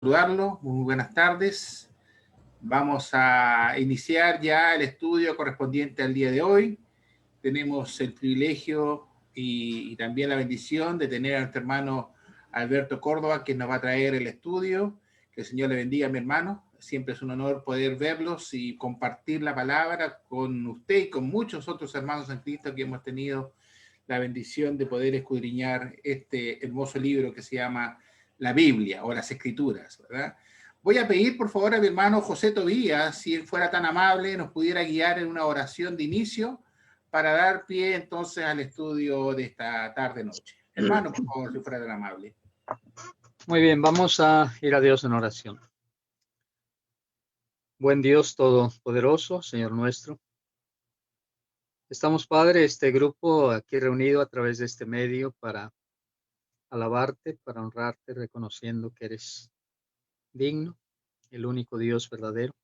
Saludarlo, muy buenas tardes. Vamos a iniciar ya el estudio correspondiente al día de hoy. Tenemos el privilegio y también la bendición de tener a nuestro hermano Alberto Córdoba, que nos va a traer el estudio. Que el Señor le bendiga a mi hermano. Siempre es un honor poder verlos y compartir la palabra con usted y con muchos otros hermanos en Cristo que hemos tenido la bendición de poder escudriñar este hermoso libro que se llama la Biblia o las Escrituras, ¿verdad? Voy a pedir, por favor, a mi hermano José Tobías, si él fuera tan amable, nos pudiera guiar en una oración de inicio para dar pie entonces al estudio de esta tarde-noche. Hermano, por favor, si fuera tan amable. Muy bien, vamos a ir a Dios en oración. Buen Dios todopoderoso, Señor nuestro. Estamos, Padre, este grupo aquí reunido a través de este medio para alabarte, para honrarte, reconociendo que eres digno, el único Dios verdadero.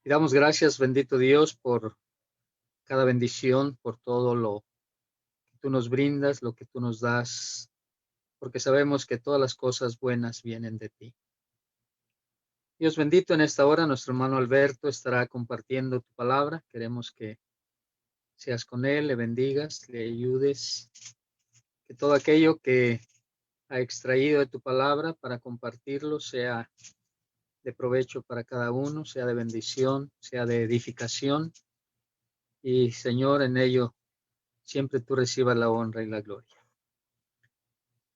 Y damos gracias, bendito Dios, por cada bendición, por todo lo que tú nos brindas, lo que tú nos das, porque sabemos que todas las cosas buenas vienen de ti. Dios bendito, en esta hora nuestro hermano Alberto estará compartiendo tu palabra. Queremos que seas con él, le bendigas, le ayudes, que todo aquello que ha extraído de tu palabra para compartirlo sea de provecho para cada uno, sea de bendición, sea de edificación. Y Señor, en ello siempre tú recibas la honra y la gloria.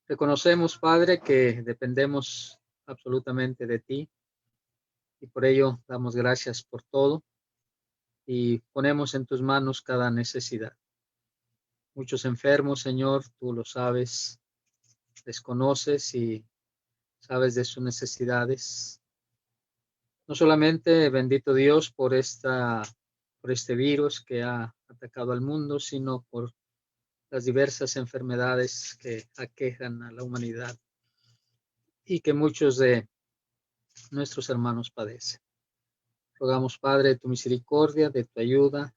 Reconocemos, Padre, que dependemos absolutamente de ti y por ello damos gracias por todo y ponemos en tus manos cada necesidad. Muchos enfermos, Señor, tú lo sabes, desconoces y sabes de sus necesidades. No solamente, bendito Dios, por este virus que ha atacado al mundo, sino por las diversas enfermedades que aquejan a la humanidad y que muchos de nuestros hermanos padecen. Rogamos, Padre, de tu misericordia, de tu ayuda,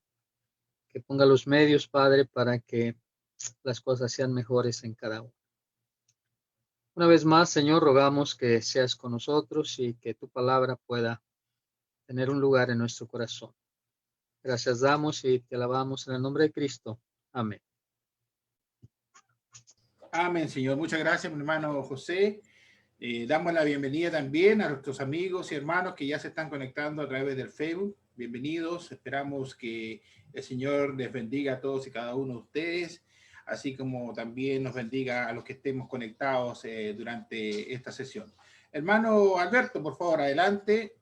que ponga los medios, Padre, para que las cosas sean mejores en cada uno. Una vez más, Señor, rogamos que seas con nosotros y que tu palabra pueda tener un lugar en nuestro corazón. Gracias damos y te alabamos en el nombre de Cristo. Amén. Amén, Señor. Muchas gracias, mi hermano José. Damos la bienvenida también a nuestros amigos y hermanos que ya se están conectando a través del Facebook. Bienvenidos. Esperamos que el Señor les bendiga a todos y cada uno de ustedes, así como también nos bendiga a los que estemos conectados durante esta sesión. Hermano Alberto, por favor, adelante.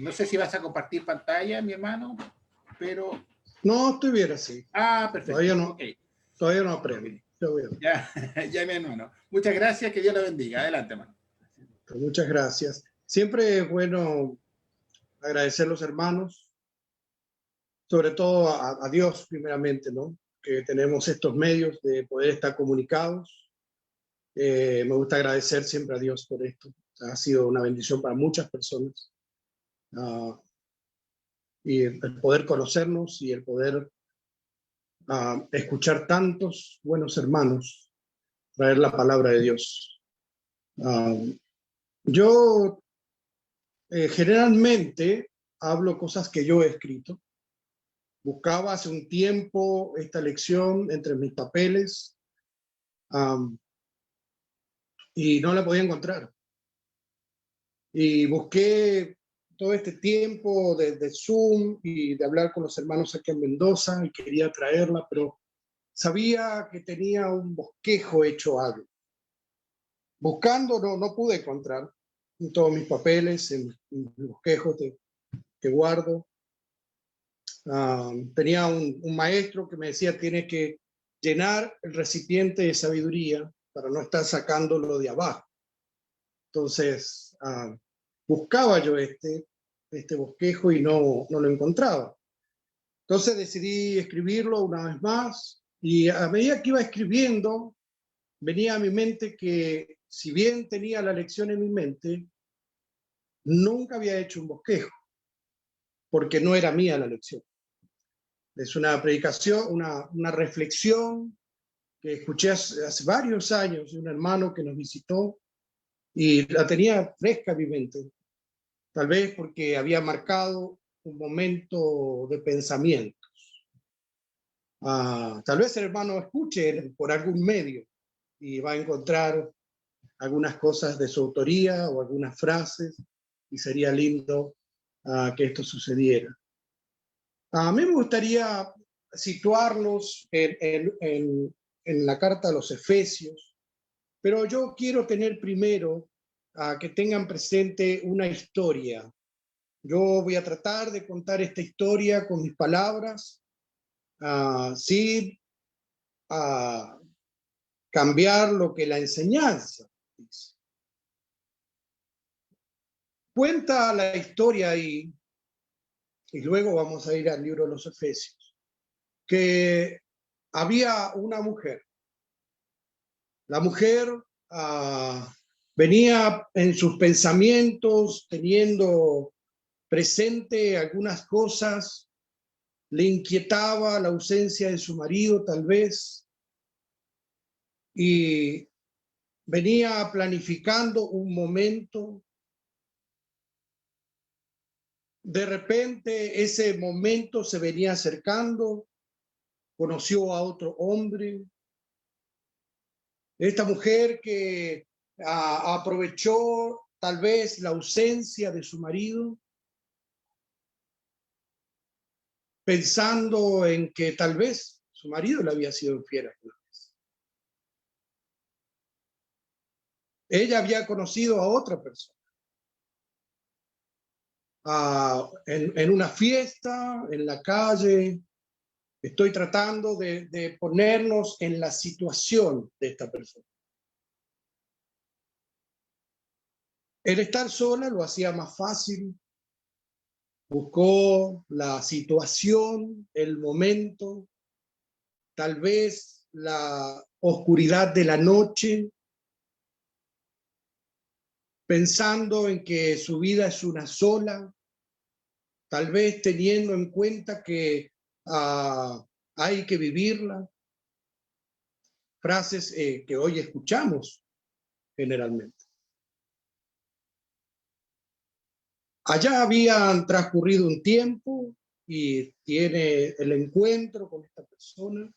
No sé si vas a compartir pantalla, mi hermano, pero... No, estoy bien así. Ah, perfecto. Todavía no aprendo. Ya, mi hermano. Muchas gracias, que Dios la bendiga. Adelante, hermano. Muchas gracias. Siempre es bueno agradecer a los hermanos, sobre todo a Dios primeramente, ¿no? Que tenemos estos medios de poder estar comunicados. Me gusta agradecer siempre a Dios por esto. Ha sido una bendición para muchas personas. Y el poder conocernos y el poder escuchar tantos buenos hermanos traer la palabra de Dios. Yo generalmente hablo cosas que yo he escrito. Buscaba hace un tiempo esta lección entre mis papeles y no la podía encontrar. Y busqué todo este tiempo de Zoom y de hablar con los hermanos aquí en Mendoza y quería traerla, pero sabía que tenía un bosquejo hecho algo. Buscando no pude encontrar en todos mis papeles, en mis bosquejos que guardo. Tenía un maestro que me decía, tienes que llenar el recipiente de sabiduría para no estar sacándolo de abajo. Entonces, buscaba yo este bosquejo y no lo encontraba. Entonces decidí escribirlo una vez más y a medida que iba escribiendo, venía a mi mente que si bien tenía la lección en mi mente, nunca había hecho un bosquejo, porque no era mía la lección. Es una predicación, una reflexión que escuché hace varios años de un hermano que nos visitó y la tenía fresca en mi mente, tal vez porque había marcado un momento de pensamientos. Tal vez el hermano escuche por algún medio y va a encontrar algunas cosas de su autoría o algunas frases, y sería lindo que esto sucediera. A mí me gustaría situarlos en la carta a los Efesios, pero yo quiero tener primero que tengan presente una historia. Yo voy a tratar de contar esta historia con mis palabras, sin cambiar lo que la enseñanza dice. Cuenta la historia ahí, y luego vamos a ir al libro de los Efesios, que había una mujer. La mujer venía en sus pensamientos teniendo presente algunas cosas, le inquietaba la ausencia de su marido tal vez, y venía planificando un momento. De repente ese momento se venía acercando, conoció a otro hombre. Esta mujer que aprovechó tal vez la ausencia de su marido, pensando en que tal vez su marido le había sido infiel alguna vez. Ella había conocido a otra persona en una fiesta, en la calle. Estoy tratando de ponernos en la situación de esta persona. El estar sola lo hacía más fácil. Buscó la situación, el momento, tal vez la oscuridad de la noche, pensando en que su vida es una sola, tal vez teniendo en cuenta que hay que vivirla. Frases que hoy escuchamos generalmente. Allá habían transcurrido un tiempo y tiene el encuentro con esta persona.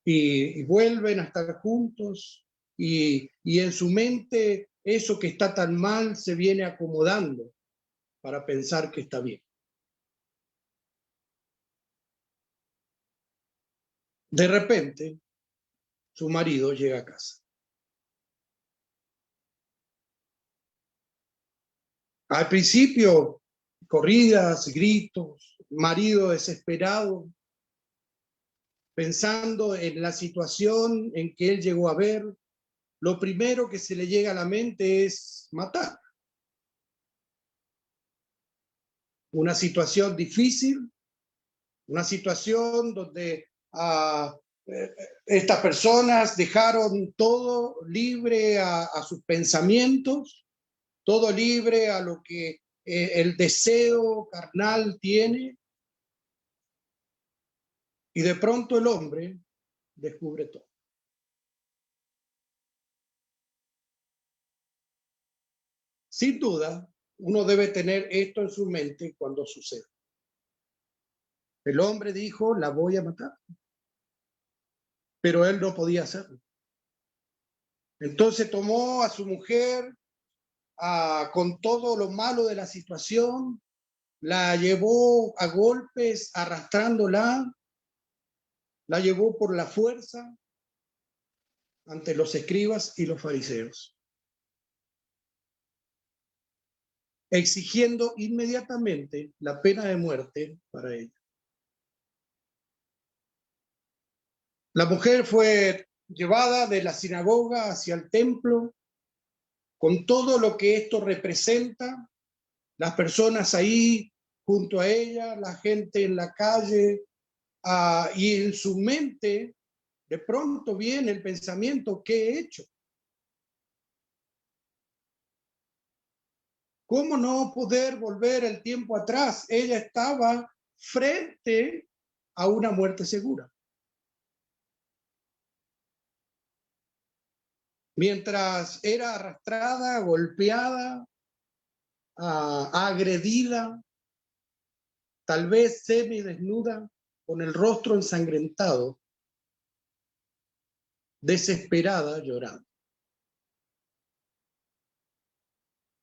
Y vuelven a estar juntos y en su mente eso que está tan mal se viene acomodando para pensar que está bien. De repente, su marido llega a casa. Al principio, corridas, gritos, marido desesperado, pensando en la situación en que él llegó a ver. Lo primero que se le llega a la mente es matar. Una situación difícil, una situación donde estas personas dejaron todo libre a sus pensamientos, todo libre a lo que el deseo carnal tiene, y de pronto el hombre descubre todo. Sin duda, uno debe tener esto en su mente cuando sucede. El hombre dijo, la voy a matar. Pero él no podía hacerlo. Entonces tomó a su mujer con todo lo malo de la situación, la llevó a golpes arrastrándola, la llevó por la fuerza ante los escribas y los fariseos, exigiendo inmediatamente la pena de muerte para ella. La mujer fue llevada de la sinagoga hacia el templo, con todo lo que esto representa, las personas ahí junto a ella, la gente en la calle, y en su mente de pronto viene el pensamiento, ¿qué he hecho? ¿Cómo no poder volver el tiempo atrás? Ella estaba frente a una muerte segura. mientras era arrastrada, golpeada, agredida, tal vez semidesnuda, con el rostro ensangrentado, desesperada, llorando,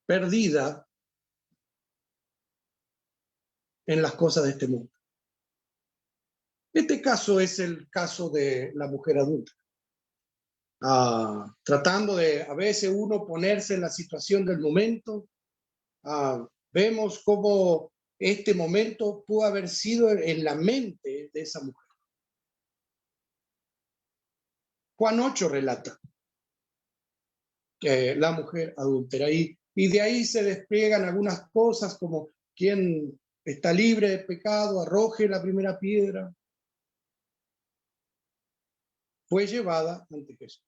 perdida en las cosas de este mundo. Este caso es el caso de la mujer adulta. Tratando de a veces uno ponerse en la situación del momento, vemos cómo este momento pudo haber sido en la mente de esa mujer. Juan 8 relata que la mujer adúltera, y de ahí se despliegan algunas cosas como quien está libre de pecado, arroje la primera piedra. Fue llevada ante Jesús.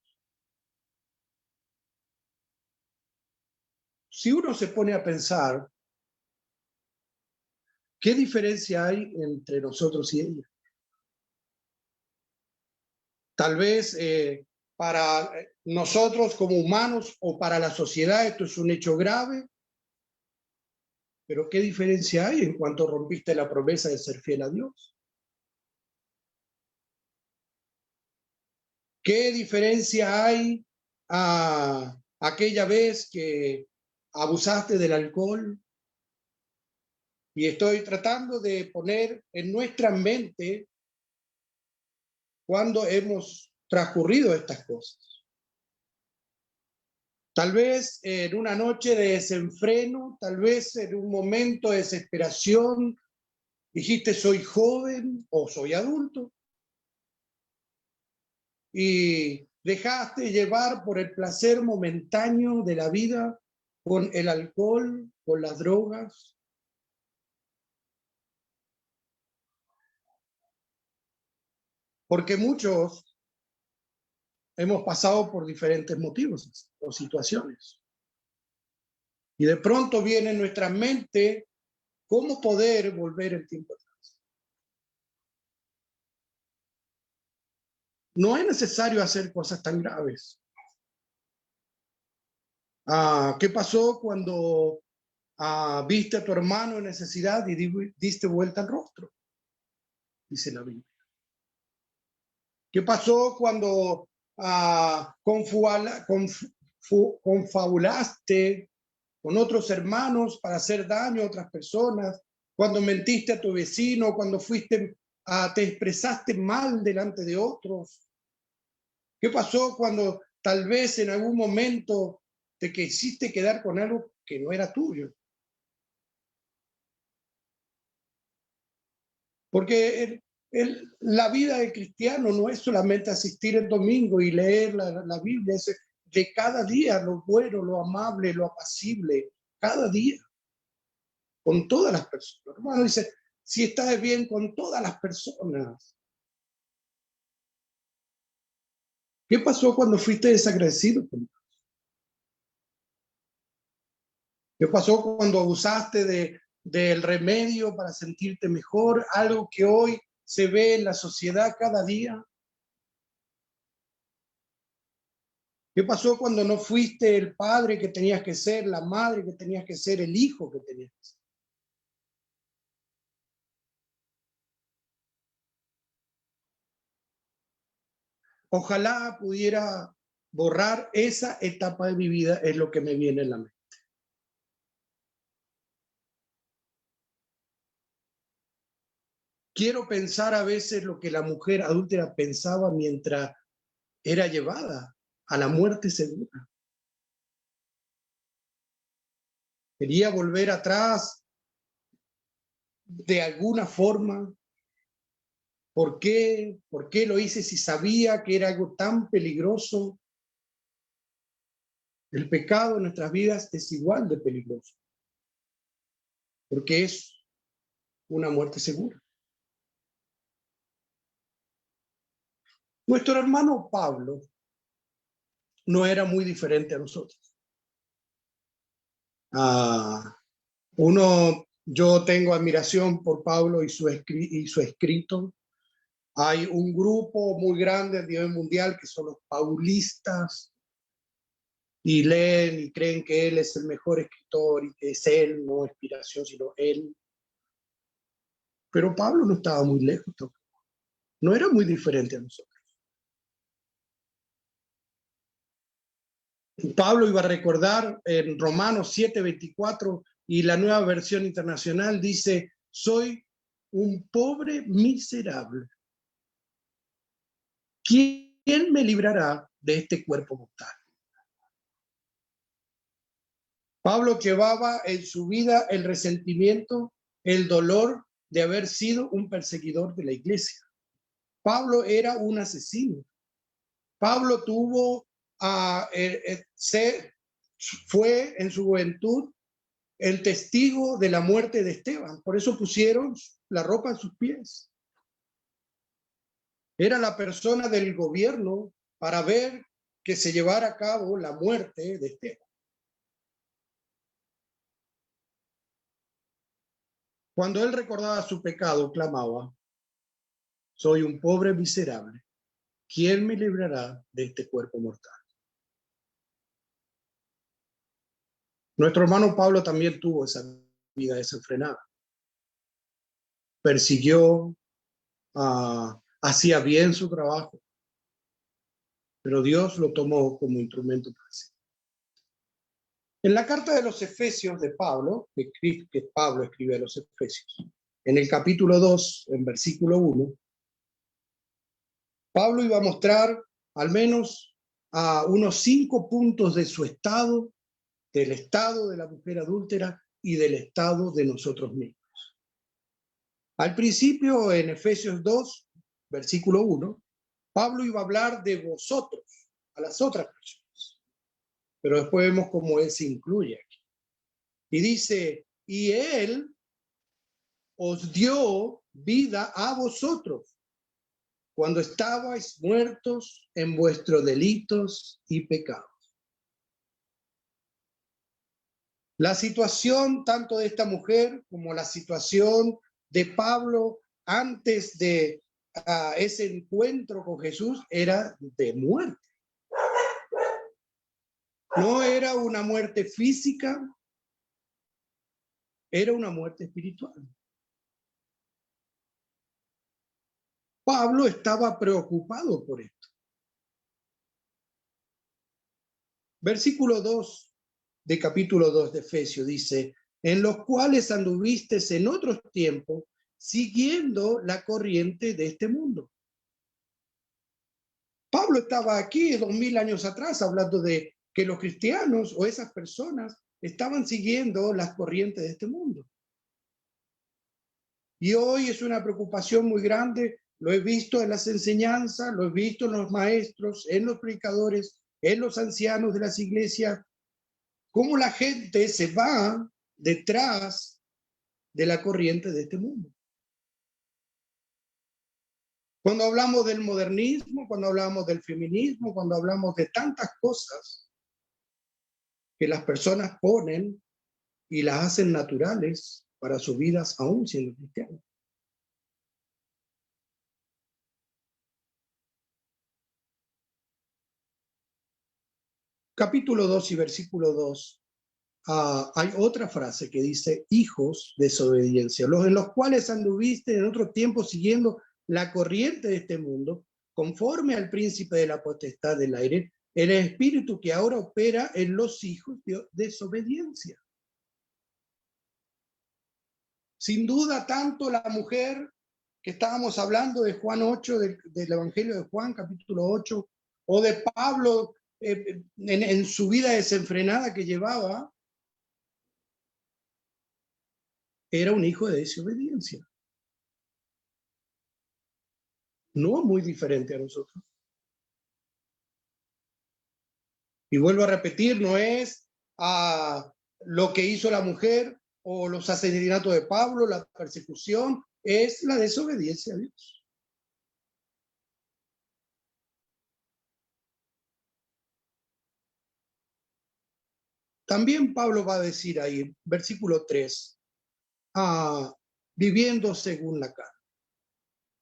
Si uno se pone a pensar, ¿qué diferencia hay entre nosotros y ella? Tal vez para nosotros como humanos o para la sociedad esto es un hecho grave, pero ¿qué diferencia hay en cuanto rompiste la promesa de ser fiel a Dios? ¿Qué diferencia hay a aquella vez que abusaste del alcohol? Y estoy tratando de poner en nuestra mente cuando hemos transcurrido estas cosas. Tal vez en una noche de desenfreno, tal vez en un momento de desesperación, dijiste soy joven o soy adulto y dejaste llevar por el placer momentáneo de la vida con el alcohol, con las drogas. Porque muchos hemos pasado por diferentes motivos o situaciones. Y de pronto viene en nuestra mente cómo poder volver el tiempo atrás. No es necesario hacer cosas tan graves. ¿Qué pasó cuando viste a tu hermano en necesidad y diste vuelta al rostro? Dice la Biblia. ¿Qué pasó cuando confabulaste con otros hermanos para hacer daño a otras personas? Cuando mentiste a tu vecino, cuando te expresaste mal delante de otros. ¿Qué pasó cuando tal vez en algún momento te quisiste quedar con algo que no era tuyo? Porque la vida del cristiano no es solamente asistir el domingo y leer la Biblia, es de cada día lo bueno, lo amable, lo apacible, cada día, con todas las personas. Hermano dice, si estás bien con todas las personas. ¿Qué pasó cuando fuiste desagradecido con Dios? ¿Qué pasó cuando abusaste del remedio para sentirte mejor? Algo que hoy se ve en la sociedad cada día. ¿Qué pasó cuando no fuiste el padre que tenías que ser, la madre que tenías que ser, el hijo que tenías que ser? Ojalá pudiera borrar esa etapa de mi vida, es lo que me viene en la mente. Quiero pensar a veces lo que la mujer adúltera pensaba mientras era llevada a la muerte segura. Quería volver atrás de alguna forma. ¿Por qué? ¿Por qué lo hice si sabía que era algo tan peligroso? El pecado en nuestras vidas es igual de peligroso, porque es una muerte segura. Nuestro hermano Pablo no era muy diferente a nosotros. Yo tengo admiración por Pablo y su escrito. Hay un grupo muy grande a nivel mundial que son los paulistas, y leen y creen que él es el mejor escritor y que es él, no inspiración, sino él. Pero Pablo no estaba muy lejos tampoco. No era muy diferente a nosotros. Pablo iba a recordar en Romanos 7:24 y la Nueva Versión Internacional dice: soy un pobre miserable. ¿Quién me librará de este cuerpo mortal? Pablo llevaba en su vida el resentimiento, el dolor de haber sido un perseguidor de la iglesia. Pablo era un asesino. Pablo fue en su juventud el testigo de la muerte de Esteban. Por eso pusieron la ropa en sus pies. Era la persona del gobierno para ver que se llevara a cabo la muerte de Esteban. Cuando él recordaba su pecado, clamaba: soy un pobre miserable. ¿Quién me librará de este cuerpo mortal? Nuestro hermano Pablo también tuvo esa vida desenfrenada. Persiguió, hacía bien su trabajo, pero Dios lo tomó como instrumento para sí. En la carta de los Efesios de Pablo, que Pablo escribe a los Efesios, en el capítulo 2, en versículo 1, Pablo iba a mostrar al menos unos 5 puntos de su estado, del estado de la mujer adúltera y del estado de nosotros mismos. Al principio, en Efesios 2, versículo 1, Pablo iba a hablar de vosotros, a las otras personas. Pero después vemos cómo él se incluye aquí. Y dice: y él os dio vida a vosotros cuando estabais muertos en vuestros delitos y pecados. La situación tanto de esta mujer como la situación de Pablo antes de ese encuentro con Jesús era de muerte. No era una muerte física, era una muerte espiritual. Pablo estaba preocupado por esto. Versículo 2 de capítulo 2 de Efesios dice: en los cuales anduvisteis en otros tiempos, siguiendo la corriente de este mundo. Pablo estaba aquí 2000 años atrás hablando de que los cristianos o esas personas estaban siguiendo las corrientes de este mundo. Y hoy es una preocupación muy grande. Lo he visto en las enseñanzas, lo he visto en los maestros, en los predicadores, en los ancianos de las iglesias, cómo la gente se va detrás de la corriente de este mundo. Cuando hablamos del modernismo, cuando hablamos del feminismo, cuando hablamos de tantas cosas que las personas ponen y las hacen naturales para sus vidas aún siendo cristianos. Capítulo 2 y versículo 2, hay otra frase que dice: hijos de desobediencia, en los cuales anduviste en otro tiempo siguiendo la corriente de este mundo, conforme al príncipe de la potestad del aire, el espíritu que ahora opera en los hijos de desobediencia. Sin duda, tanto la mujer que estábamos hablando de Juan 8, del Evangelio de Juan, capítulo 8, o de Pablo en su vida desenfrenada que llevaba, era un hijo de desobediencia. No muy diferente a nosotros. Y vuelvo a repetir, no es lo que hizo la mujer o los asesinatos de Pablo, la persecución, es la desobediencia a Dios. También Pablo va a decir ahí, versículo 3, viviendo según la carne,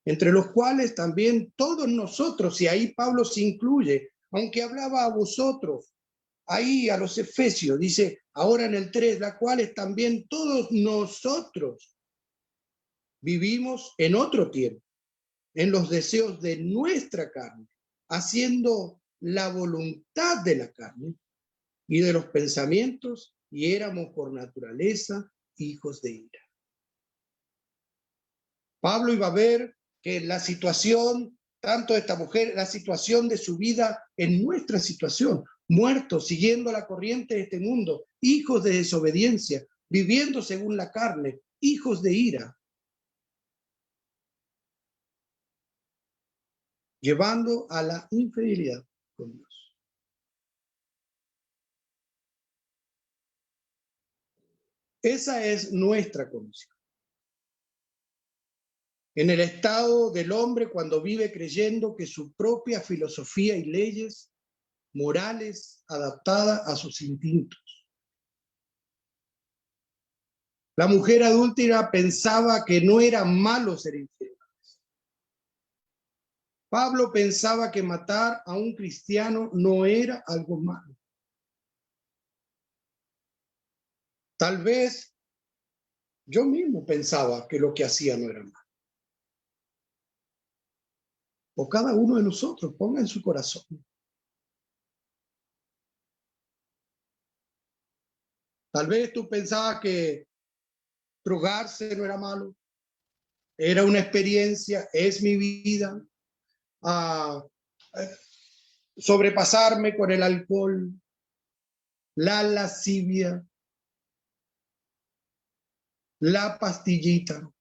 entre los cuales también todos nosotros, y ahí Pablo se incluye, aunque hablaba a vosotros, ahí a los Efesios, dice ahora en el 3, la cuales también todos nosotros vivimos en otro tiempo, en los deseos de nuestra carne, haciendo la voluntad de la carne y de los pensamientos, y éramos por naturaleza hijos de ira. Pablo iba a ver que la situación, tanto de esta mujer, la situación de su vida en nuestra situación, muertos, siguiendo la corriente de este mundo, hijos de desobediencia, viviendo según la carne, hijos de ira, llevando a la infidelidad con Dios. Esa es nuestra condición. En el estado del hombre cuando vive creyendo que su propia filosofía y leyes morales adaptada a sus instintos. La mujer adúltera pensaba que no era malo ser infiel. Pablo pensaba que matar a un cristiano no era algo malo. Tal vez yo mismo pensaba que lo que hacía no era malo. O cada uno de nosotros ponga en su corazón. Tal vez tú pensabas que drogarse no era malo. Era una experiencia, es mi vida. Sobrepasarme con el alcohol, la lascivia, la pastillita.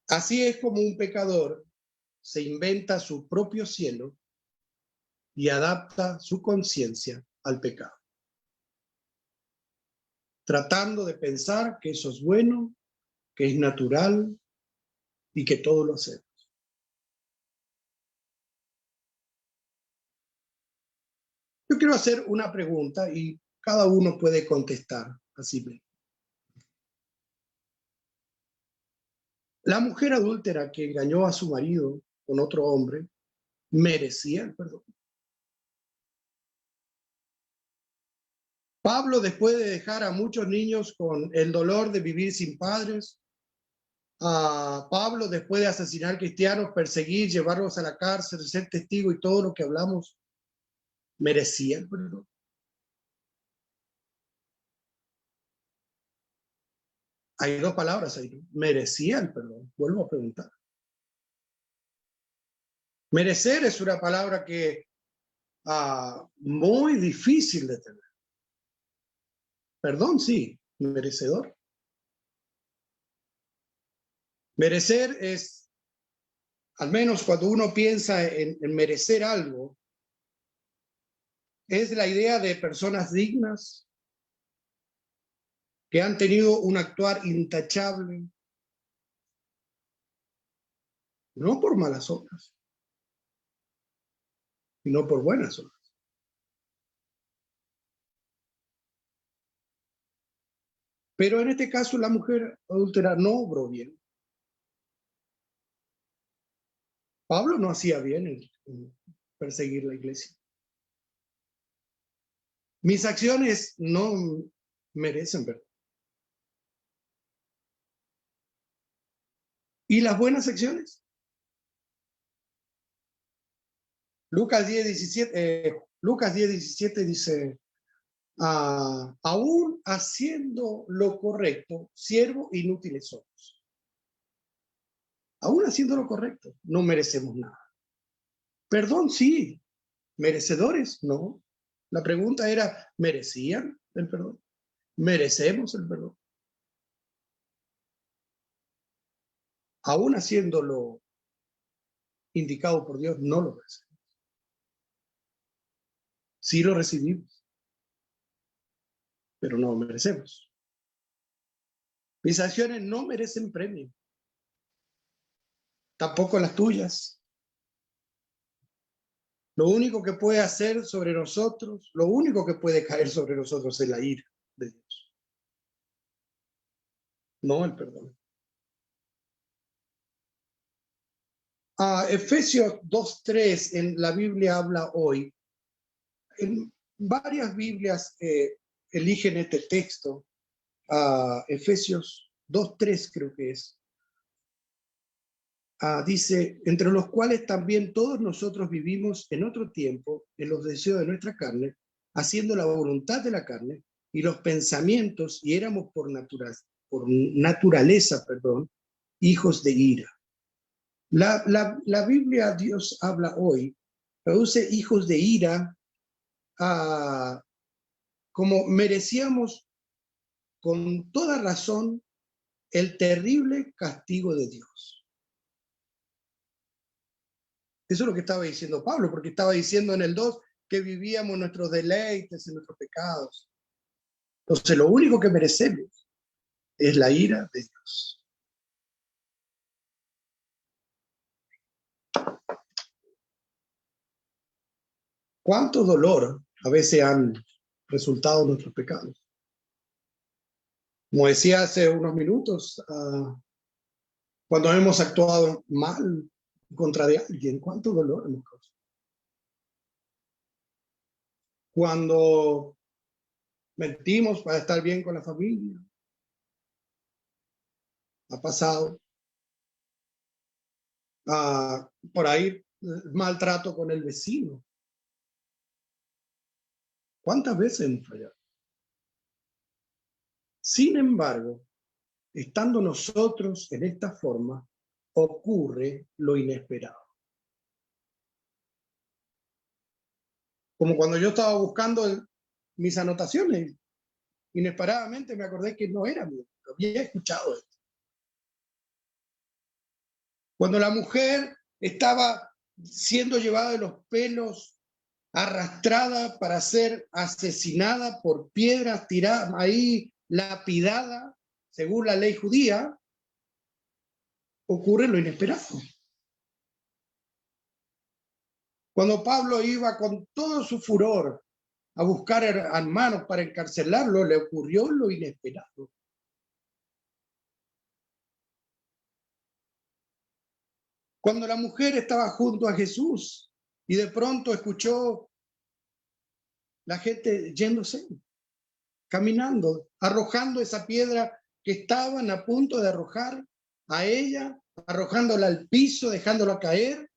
Así es como un pecador se inventa su propio cielo y adapta su conciencia al pecado, tratando de pensar que eso es bueno, que es natural y que todo lo hacemos. Yo quiero hacer una pregunta y cada uno puede contestar así mismo. La mujer adúltera que engañó a su marido con otro hombre, ¿merecía el perdón? Pablo, después de dejar a muchos niños con el dolor de vivir sin padres, a Pablo, después de asesinar cristianos, perseguir, llevarlos a la cárcel, ser testigo y todo lo que hablamos, ¿merecía el perdón? Hay dos palabras ahí, ¿no? ¿Merecía el perdón? Vuelvo a preguntar. Merecer es una palabra que muy difícil de tener. Perdón, sí, merecedor. Merecer es, al menos cuando uno piensa en merecer algo, es la idea de personas dignas que han tenido un actuar intachable, no por malas obras, sino por buenas obras. Pero en este caso la mujer adúltera no obró bien. Pablo no hacía bien en perseguir la iglesia. Mis acciones no merecen perdón. ¿Y las buenas acciones? Lucas 10:17 dice, aún haciendo lo correcto, siervos inútiles somos. Aún haciendo lo correcto, no merecemos nada. Perdón, sí. ¿Merecedores? No. La pregunta era, ¿merecían el perdón? ¿Merecemos el perdón? Aún haciendo lo indicado por Dios, no lo merecemos. Sí lo recibimos, pero no lo merecemos. Mis acciones no merecen premio. Tampoco las tuyas. Lo único que puede hacer sobre nosotros, lo único que puede caer sobre nosotros es la ira de Dios. No el perdón. Efesios 2:3 en la Biblia habla hoy. En varias Biblias eligen este texto. Efesios 2:3 creo que es. Dice, entre los cuales también todos nosotros vivimos en otro tiempo, en los deseos de nuestra carne, haciendo la voluntad de la carne y los pensamientos, y éramos por naturaleza, hijos de ira. La Biblia, Dios habla hoy, traduce hijos de ira como merecíamos con toda razón el terrible castigo de Dios. Eso es lo que estaba diciendo Pablo, porque estaba diciendo en el 2 que vivíamos nuestros deleites en nuestros pecados. Entonces lo único que merecemos es la ira de Dios. ¿Cuánto dolor a veces han resultado nuestros pecados? Como decía hace unos minutos, cuando hemos actuado mal en contra de alguien, ¿cuánto dolor hemos causado? Cuando mentimos para estar bien con la familia, ha pasado. Por ahí, maltrato con el vecino. ¿Cuántas veces hemos fallado? Sin embargo, estando nosotros en esta forma, ocurre lo inesperado. Como cuando yo estaba buscando mis anotaciones, inesperadamente me acordé que no era mío, había escuchado esto. Cuando la mujer estaba siendo llevada de los pelos, arrastrada para ser asesinada por piedras, tirada ahí, lapidada, según la ley judía, ocurre lo inesperado. Cuando Pablo iba con todo su furor a buscar hermanos para encarcelarlo, le ocurrió lo inesperado. Cuando la mujer estaba junto a Jesús y de pronto escuchó la gente yéndose, caminando, arrojando esa piedra que estaban a punto de arrojar a ella, arrojándola al piso, dejándola caer,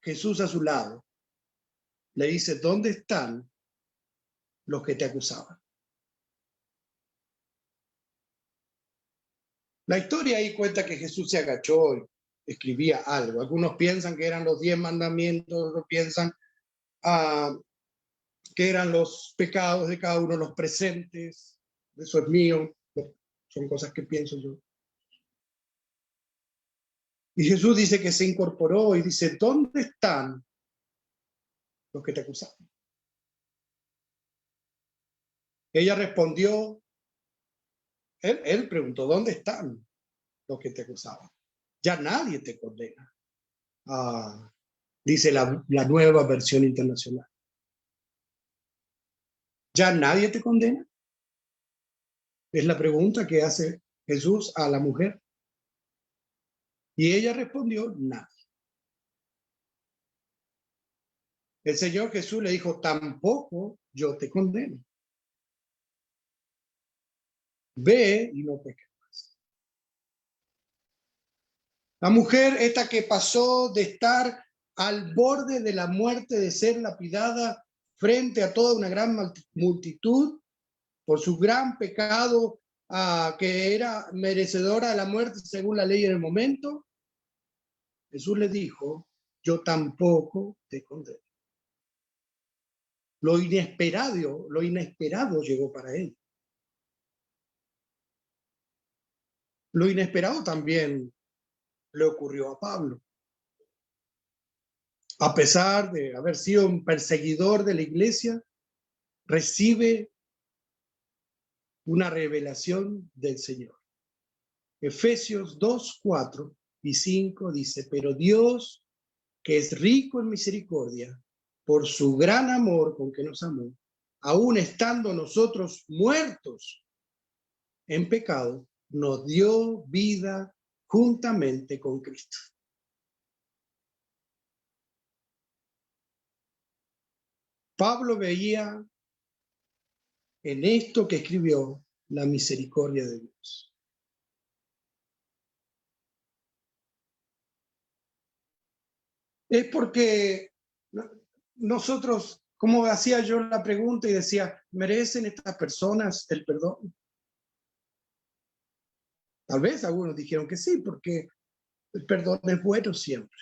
Jesús a su lado le dice, ¿dónde están los que te acusaban? La historia ahí cuenta que Jesús se agachó y escribía algo. Algunos piensan que eran los 10 mandamientos, otros piensan que eran los pecados de cada uno, los presentes. Eso es mío, son cosas que pienso yo. Y Jesús dice que se incorporó y dice, ¿dónde están los que te acusaban? Ella respondió, él preguntó, ¿dónde están los que te acusaban? Ya nadie te condena. Dice la nueva versión internacional. ¿Ya nadie te condena? Es la pregunta que hace Jesús a la mujer. Y ella respondió, nadie. El Señor Jesús le dijo, tampoco yo te condeno. Ve y no peques más. La mujer esta que pasó de estar al borde de la muerte, de ser lapidada frente a toda una gran multitud por su gran pecado, que era merecedora de la muerte según la ley en el momento, Jesús le dijo, yo tampoco te condeno. Lo inesperado llegó para él. Lo inesperado también le ocurrió a Pablo. A pesar de haber sido un perseguidor de la iglesia, recibe una revelación del Señor. Efesios 2, 4 y 5 dice, pero Dios, que es rico en misericordia, por su gran amor con que nos amó, aun estando nosotros muertos en pecado, nos dio vida juntamente con Cristo. Pablo veía en esto que escribió la misericordia de Dios. Es porque nosotros, como hacía yo la pregunta y decía, ¿merecen estas personas el perdón? Tal vez algunos dijeron que sí, porque el perdón es bueno siempre.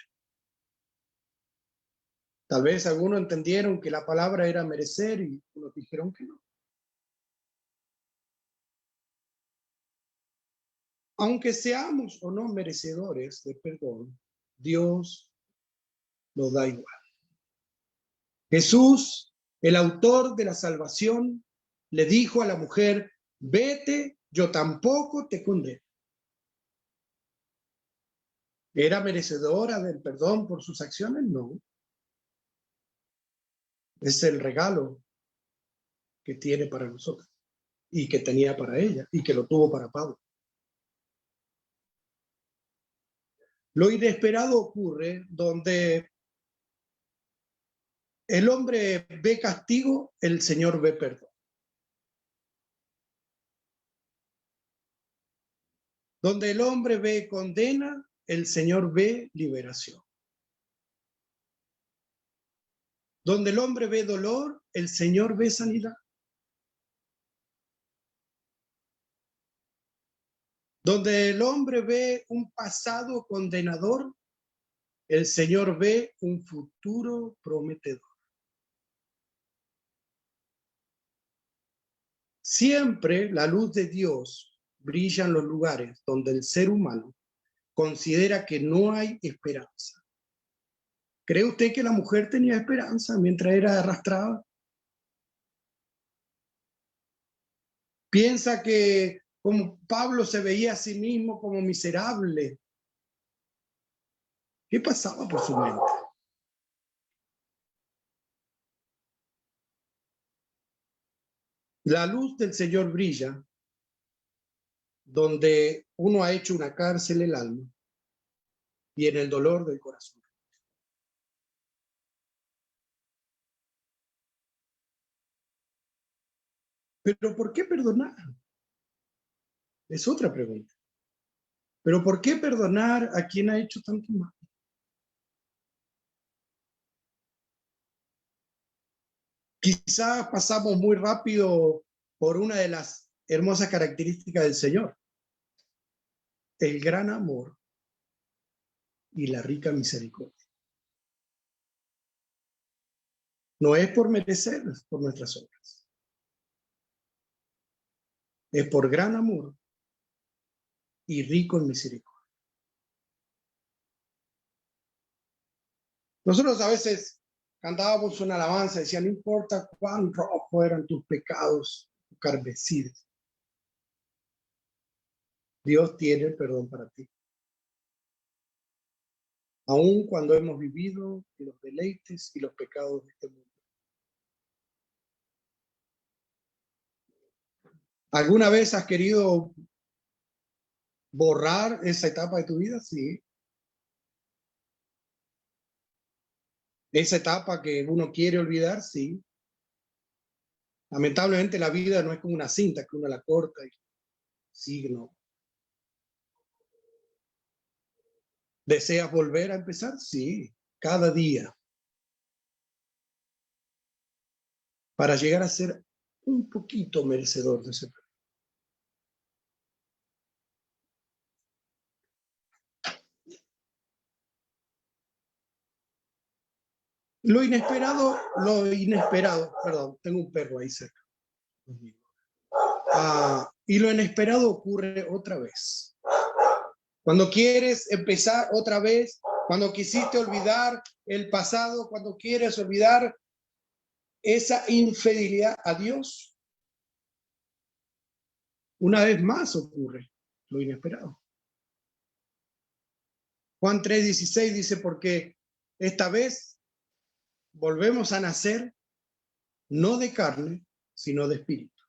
Tal vez algunos entendieron que la palabra era merecer y otros dijeron que no. Aunque seamos o no merecedores de perdón, Dios nos da igual. Jesús, el autor de la salvación, le dijo a la mujer, vete, yo tampoco te condeno. ¿Era merecedora del perdón por sus acciones? No. Es el regalo que tiene para nosotros y que tenía para ella y que lo tuvo para Pablo. Lo inesperado ocurre donde el hombre ve castigo, el Señor ve perdón. Donde el hombre ve condena, el Señor ve liberación. Donde el hombre ve dolor, el Señor ve sanidad. Donde el hombre ve un pasado condenador, el Señor ve un futuro prometedor. Siempre la luz de Dios brilla en los lugares donde el ser humano considera que no hay esperanza. ¿Cree usted que la mujer tenía esperanza mientras era arrastrada? ¿Piensa que como Pablo se veía a sí mismo como miserable? ¿Qué pasaba por su mente? La luz del Señor brilla donde uno ha hecho una cárcel el alma y en el dolor del corazón. Pero ¿por qué perdonar? Es otra pregunta. Pero ¿por qué perdonar a quien ha hecho tanto mal? Quizás pasamos muy rápido por una de las hermosas características del Señor. El gran amor y la rica misericordia. No es por merecer, es por nuestras obras. Es por gran amor y rico en misericordia. Nosotros a veces cantábamos una alabanza, decía, no importa cuán rojos eran tus pecados, carmesíes. Dios tiene el perdón para ti. Aun cuando hemos vivido los deleites y los pecados de este mundo. ¿Alguna vez has querido borrar esa etapa de tu vida? Sí. Esa etapa que uno quiere olvidar, sí. Lamentablemente la vida no es como una cinta que uno la corta y sigue, no. ¿Deseas volver a empezar? Sí, cada día. Para llegar a ser un poquito merecedor de ese premio. Lo inesperado, perdón, tengo un perro ahí cerca. Y lo inesperado ocurre otra vez. Cuando quieres empezar otra vez, cuando quisiste olvidar el pasado, cuando quieres olvidar esa infidelidad a Dios, una vez más ocurre lo inesperado. Juan 3:16 dice, porque esta vez volvemos a nacer no de carne, sino de espíritu.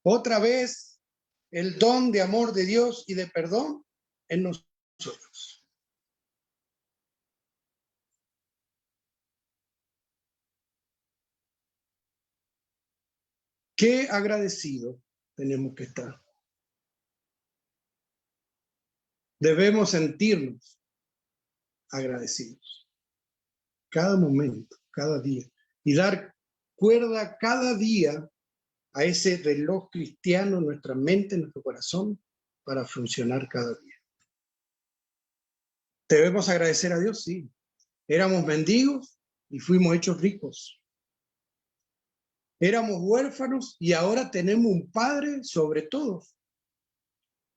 Otra vez el don de amor de Dios y de perdón en nosotros. Qué agradecido tenemos que estar. Debemos sentirnos agradecidos. Cada momento, cada día. Y dar cuerda cada día a ese reloj cristiano en nuestra mente, en nuestro corazón, para funcionar cada día. Debemos agradecer a Dios, sí. Éramos mendigos y fuimos hechos ricos. Éramos huérfanos y ahora tenemos un Padre sobre todos.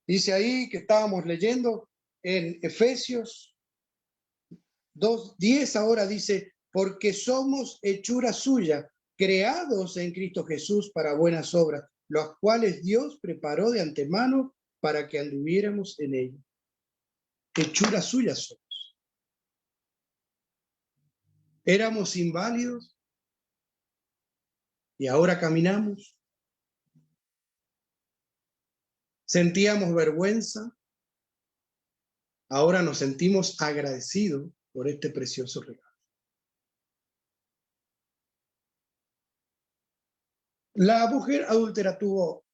Dice ahí que estábamos leyendo en Efesios 2:10, ahora dice, porque somos hechura suya, creados en Cristo Jesús para buenas obras, las cuales Dios preparó de antemano para que anduviéramos en ello. Hechura suya somos. Éramos inválidos y ahora caminamos. Sentíamos vergüenza, ahora nos sentimos agradecidos por este precioso regalo. La mujer adúltera tuvo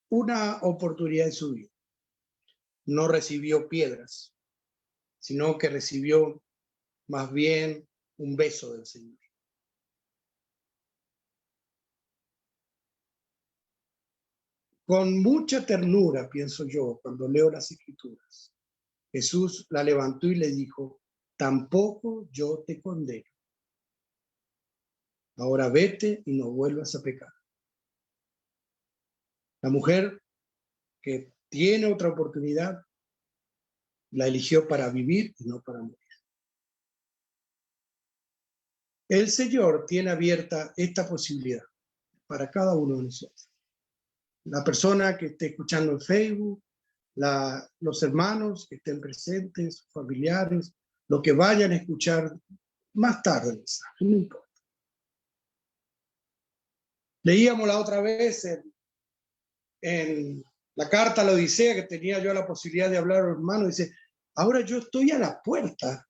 una oportunidad en su vida. No recibió piedras, sino que recibió más bien un beso del Señor. Con mucha ternura, pienso yo, cuando leo las Escrituras, Jesús la levantó y le dijo, tampoco yo te condeno. Ahora vete y no vuelvas a pecar. La mujer que tiene otra oportunidad, la eligió para vivir y no para morir. El Señor tiene abierta esta posibilidad para cada uno de nosotros. La persona que esté escuchando en Facebook, los hermanos que estén presentes, familiares, los que vayan a escuchar más tarde, no importa. Leíamos la otra vez en la carta a la Odisea, que tenía yo la posibilidad de hablar a los hermanos, dice, ahora yo estoy a la puerta,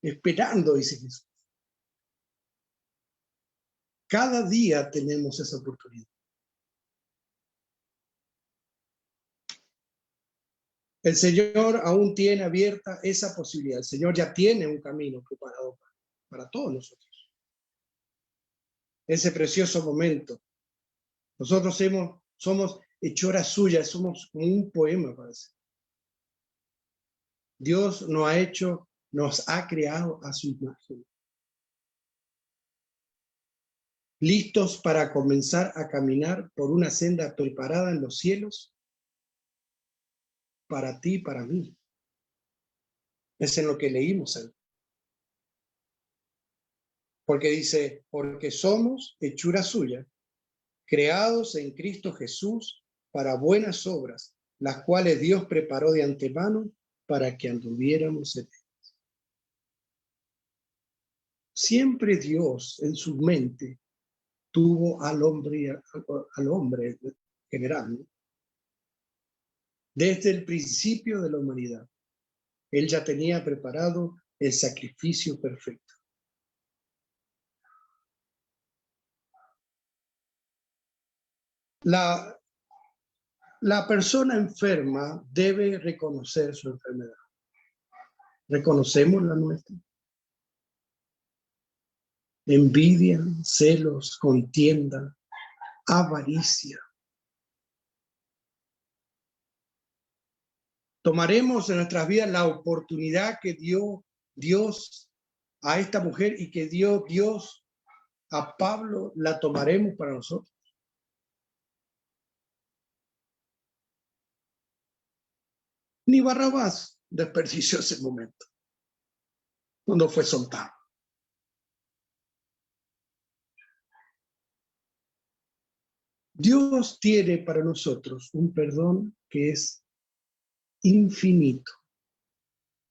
esperando, dice Jesús. Cada día tenemos esa oportunidad. El Señor aún tiene abierta esa posibilidad. El Señor ya tiene un camino preparado para todos nosotros. Ese precioso momento. Nosotros somos hechuras suyas, somos como un poema, parece. Dios nos ha creado a su imagen. Listos para comenzar a caminar por una senda preparada en los cielos para ti y para mí. Es en lo que leímos ahí. Porque dice, porque somos hechura suya, creados en Cristo Jesús para buenas obras, las cuales Dios preparó de antemano para que anduviéramos en ellas. Siempre Dios en su mente tuvo al hombre general, ¿no? Desde el principio de la humanidad. Él ya tenía preparado el sacrificio perfecto. La persona enferma debe reconocer su enfermedad. ¿Reconocemos la nuestra? Envidia, celos, contienda, avaricia. Tomaremos en nuestras vidas la oportunidad que dio Dios a esta mujer y que dio Dios a Pablo, la tomaremos para nosotros. Ni Barrabás desperdició ese momento cuando fue soltado. Dios tiene para nosotros un perdón que es infinito,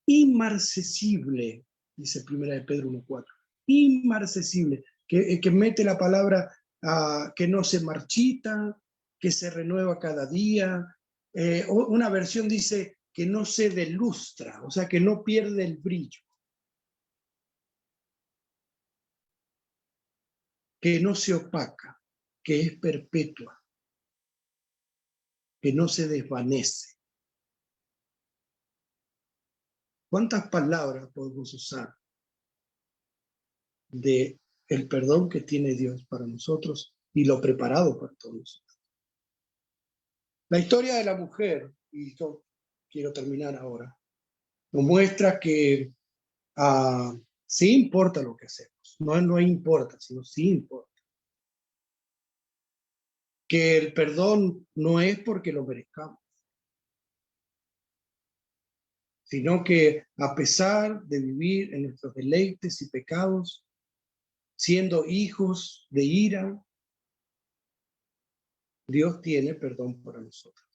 inmarcesible, dice 1 de Pedro 1:4, inmarcesible, que mete la palabra que no se marchita, que se renueva cada día. Una versión dice que no se delustra, o sea, que no pierde el brillo, que no se opaca. que es perpetua, que no se desvanece. ¿Cuántas palabras podemos usar de el perdón que tiene Dios para nosotros y lo preparado para todos nosotros? La historia de la mujer, y yo quiero terminar ahora, nos muestra que sí importa lo que hacemos. No importa, sino sí importa. Que el perdón no es porque lo merezcamos, sino que a pesar de vivir en nuestros deleites y pecados, siendo hijos de ira, Dios tiene perdón para nosotros.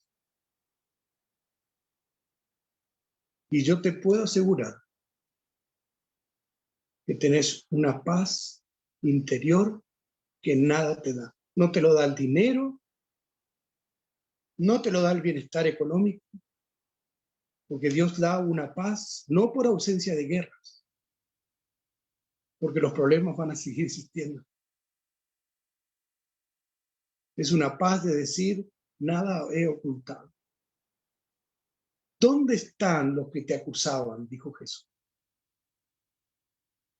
Y yo te puedo asegurar que tenés una paz interior que nada te da. No te lo da el dinero, no te lo da el bienestar económico, porque Dios da una paz, no por ausencia de guerras, porque los problemas van a seguir existiendo. Es una paz de decir, nada he ocultado. ¿Dónde están los que te acusaban?, dijo Jesús.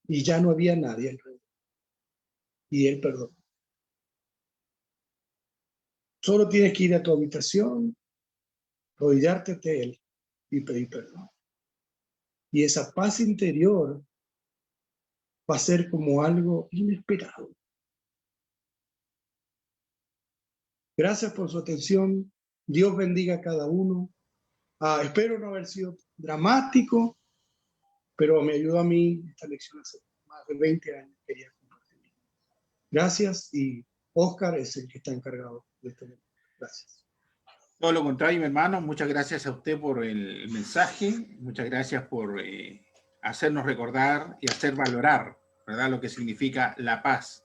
Y ya no había nadie alrededor. Y él perdonó. Solo tienes que ir a tu habitación, arrodillarte ante él y pedir perdón. Y esa paz interior va a ser como algo inesperado. Gracias por su atención. Dios bendiga a cada uno. Espero no haber sido dramático, pero me ayudó a mí esta lección hace más de 20 años. Quería compartir. Gracias, y Oscar es el que está encargado de este momento. Gracias. Todo lo contrario, mi hermano, muchas gracias a usted por el mensaje, muchas gracias por hacernos recordar y hacer valorar, ¿verdad?, lo que significa la paz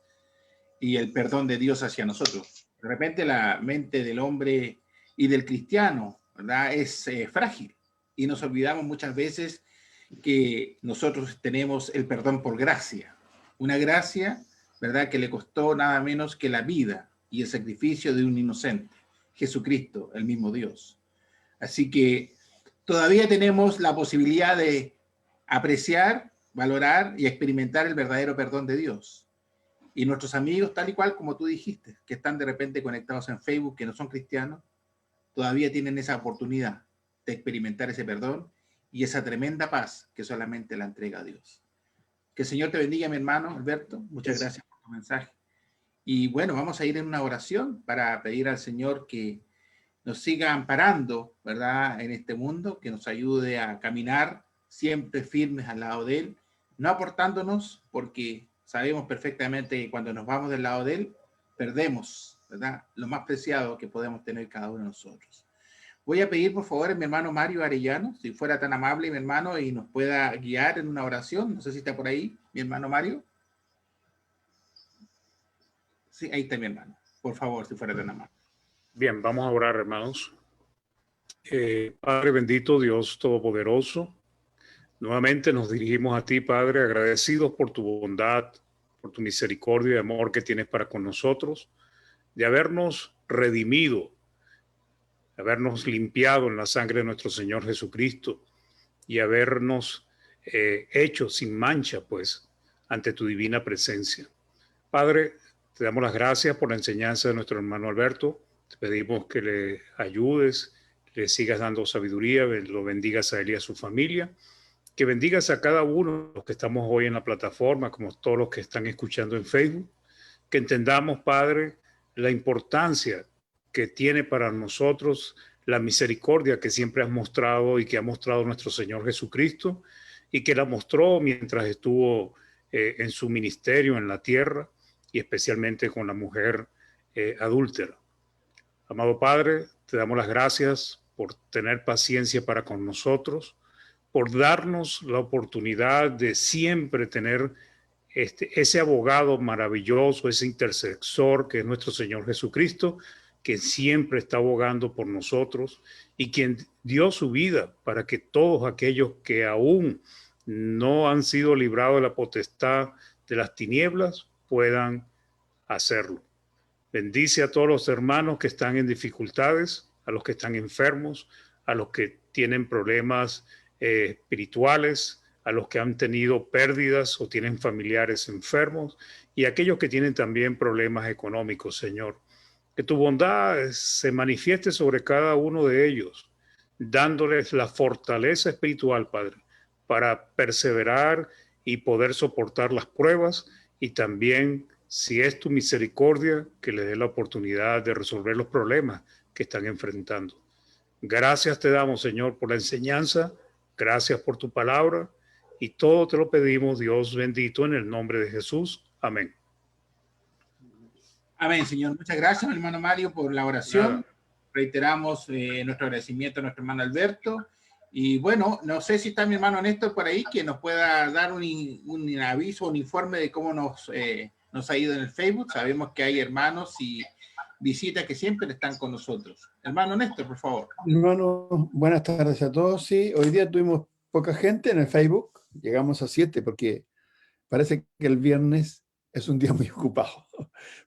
y el perdón de Dios hacia nosotros. De repente la mente del hombre y del cristiano, ¿verdad?, es frágil, y nos olvidamos muchas veces que nosotros tenemos el perdón por gracia, una gracia, ¿verdad?, que le costó nada menos que la vida y el sacrificio de un inocente, Jesucristo, el mismo Dios. Así que todavía tenemos la posibilidad de apreciar, valorar y experimentar el verdadero perdón de Dios. Y nuestros amigos, tal y cual como tú dijiste, que están de repente conectados en Facebook, que no son cristianos, todavía tienen esa oportunidad de experimentar ese perdón y esa tremenda paz que solamente la entrega a Dios. Que el Señor te bendiga, mi hermano Alberto. Muchas gracias por tu mensaje. Y bueno, vamos a ir en una oración para pedir al Señor que nos siga amparando, ¿verdad?, en este mundo, que nos ayude a caminar siempre firmes al lado de Él, no aportándonos, porque sabemos perfectamente que cuando nos vamos del lado de Él, perdemos, ¿verdad?, lo más preciado que podemos tener cada uno de nosotros. Voy a pedir, por favor, a mi hermano Mario Arellano, si fuera tan amable, mi hermano, y nos pueda guiar en una oración. No sé si está por ahí, mi hermano Mario. Sí, ahí está mi hermano. Por favor, si fuera tan amable. Bien, vamos a orar, hermanos. Padre bendito, Dios todopoderoso, nuevamente nos dirigimos a ti, Padre, agradecidos por tu bondad, por tu misericordia y amor que tienes para con nosotros, de habernos redimido, de habernos limpiado en la sangre de nuestro Señor Jesucristo y habernos hecho sin mancha, pues, ante tu divina presencia. Padre, te damos las gracias por la enseñanza de nuestro hermano Alberto. Te pedimos que le ayudes, le sigas dando sabiduría, lo bendigas a él y a su familia, que bendigas a cada uno de los que estamos hoy en la plataforma, como todos los que están escuchando en Facebook, que entendamos, Padre, la importancia que tiene para nosotros la misericordia que siempre has mostrado y que ha mostrado nuestro Señor Jesucristo, y que la mostró mientras estuvo en su ministerio en la tierra, y especialmente con la mujer adúltera. Amado Padre, te damos las gracias por tener paciencia para con nosotros, por darnos la oportunidad de siempre tener ese abogado maravilloso, ese intercesor que es nuestro Señor Jesucristo, que siempre está abogando por nosotros y quien dio su vida para que todos aquellos que aún no han sido librados de la potestad de las tinieblas puedan hacerlo. Bendice a todos los hermanos que están en dificultades, a los que están enfermos, a los que tienen problemas espirituales, a los que han tenido pérdidas o tienen familiares enfermos y a aquellos que tienen también problemas económicos, Señor. Que tu bondad se manifieste sobre cada uno de ellos, dándoles la fortaleza espiritual, Padre, para perseverar y poder soportar las pruebas y también, si es tu misericordia, que les dé la oportunidad de resolver los problemas que están enfrentando. Gracias te damos, Señor, por la enseñanza, gracias por tu palabra y todo te lo pedimos, Dios bendito, en el nombre de Jesús. Amén. Amén, Señor. Muchas gracias, hermano Mario, por la oración. Nada. Reiteramos nuestro agradecimiento a nuestro hermano Alberto. Y bueno, no sé si está mi hermano Néstor por ahí, que nos pueda dar un aviso, un informe de cómo nos ha ido en el Facebook. Sabemos que hay hermanos y visitas que siempre están con nosotros. Hermano Néstor, por favor. Hermano, buenas tardes a todos. Sí, hoy día tuvimos poca gente en el Facebook. Llegamos a 7 porque parece que el viernes es un día muy ocupado.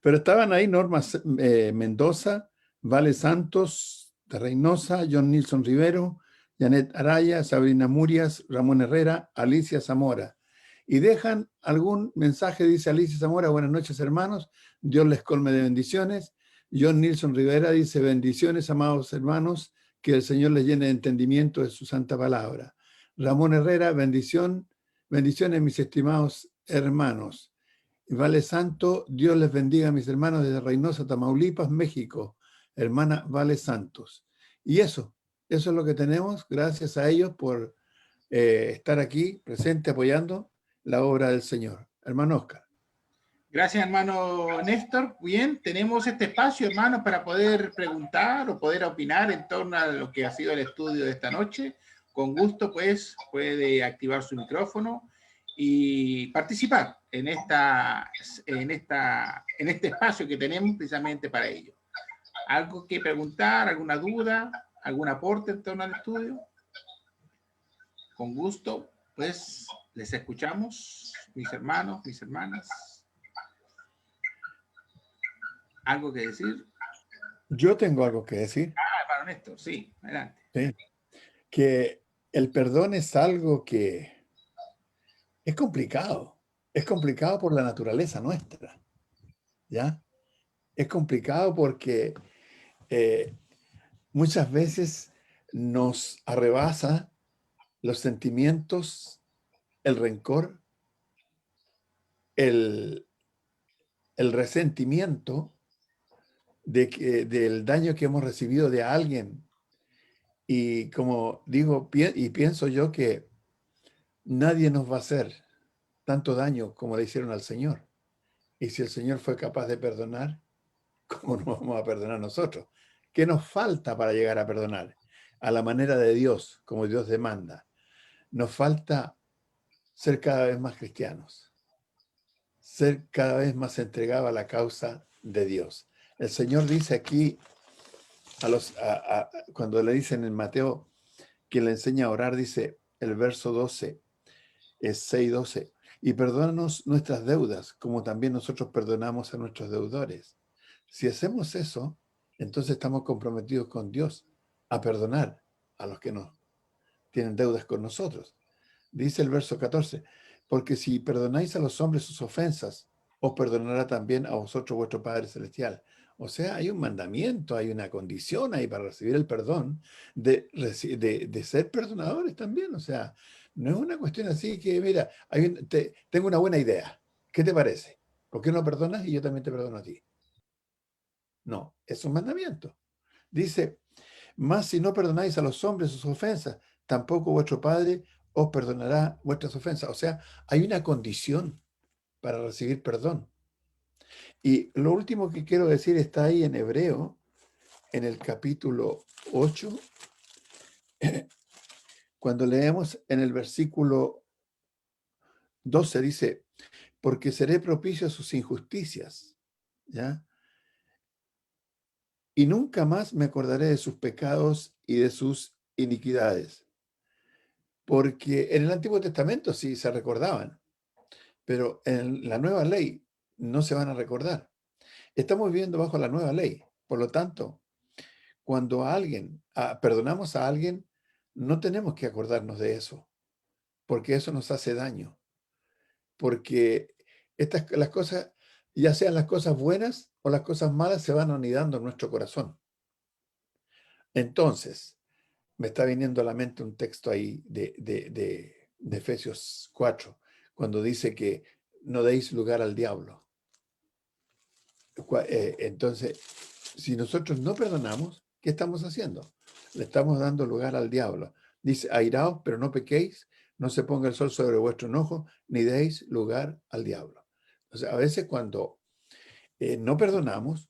Pero estaban ahí Norma Mendoza, Vale Santos de Reynosa, John Nilson Rivero, Janet Araya, Sabrina Murias, Ramón Herrera, Alicia Zamora. Y dejan algún mensaje, dice Alicia Zamora: buenas noches, hermanos, Dios les colme de bendiciones. John Nilson Rivera dice: bendiciones, amados hermanos, que el Señor les llene de entendimiento de su santa palabra. Ramón Herrera: bendiciones, mis estimados hermanos. Y Vale Santo: Dios les bendiga, mis hermanos, desde Reynosa, Tamaulipas, México. Hermana Vale Santos. Y eso es lo que tenemos. Gracias a ellos por estar aquí presente apoyando la obra del Señor. Hermano Oscar. Gracias, hermano Néstor. Bien, tenemos este espacio, hermanos, para poder preguntar o poder opinar en torno a lo que ha sido el estudio de esta noche. Con gusto, pues, puede activar su micrófono y participar en este espacio que tenemos precisamente para ello. ¿Algo que preguntar, alguna duda, algún aporte en torno al estudio? Con gusto, pues, les escuchamos, mis hermanos, mis hermanas. ¿Algo que decir? Yo tengo algo que decir. Hermano Néstor, sí, adelante. Sí. Que el perdón es algo que es complicado. Es complicado por la naturaleza nuestra. ¿Ya? Es complicado porque muchas veces nos arrebasa los sentimientos, el rencor, el resentimiento del daño que hemos recibido de alguien. Y como digo, y pienso yo que nadie nos va a hacer tanto daño como le hicieron al Señor. Y si el Señor fue capaz de perdonar, ¿cómo no vamos a perdonar nosotros? ¿Qué nos falta para llegar a perdonar? A la manera de Dios, como Dios demanda. Nos falta ser cada vez más cristianos, ser cada vez más entregados a la causa de Dios. El Señor dice aquí, cuando le dicen en Mateo que le enseña a orar, dice el verso 12, es 6:12, y perdónanos nuestras deudas, como también nosotros perdonamos a nuestros deudores. Si hacemos eso, entonces estamos comprometidos con Dios a perdonar a los que nos tienen deudas con nosotros. Dice el verso 14, porque si perdonáis a los hombres sus ofensas, os perdonará también a vosotros vuestro Padre Celestial. O sea, hay un mandamiento, hay una condición ahí para recibir el perdón de ser perdonadores también. O sea, no es una cuestión así que, mira, tengo una buena idea. ¿Qué te parece? ¿Por qué no perdonas y yo también te perdono a ti? No, es un mandamiento. Dice, mas si no perdonáis a los hombres sus ofensas, tampoco vuestro Padre os perdonará vuestras ofensas. O sea, hay una condición para recibir perdón. Y lo último que quiero decir está ahí en Hebreo, en el capítulo 8, cuando leemos en el versículo 12, dice, porque seré propicio a sus injusticias, ¿ya? Y nunca más me acordaré de sus pecados y de sus iniquidades. Porque en el Antiguo Testamento sí se recordaban, pero en la nueva ley no se van a recordar. Estamos viviendo bajo la nueva ley. Por lo tanto, cuando perdonamos a alguien, no tenemos que acordarnos de eso, porque eso nos hace daño. Porque las cosas, ya sean las cosas buenas o las cosas malas, se van anidando en nuestro corazón. Entonces, me está viniendo a la mente un texto ahí de Efesios 4, cuando dice que no deis lugar al diablo. Entonces, si nosotros no perdonamos, ¿qué estamos haciendo? Le estamos dando lugar al diablo. Dice, airaos, pero no pequéis, no se ponga el sol sobre vuestro enojo, ni deis lugar al diablo. O sea, a veces cuando no perdonamos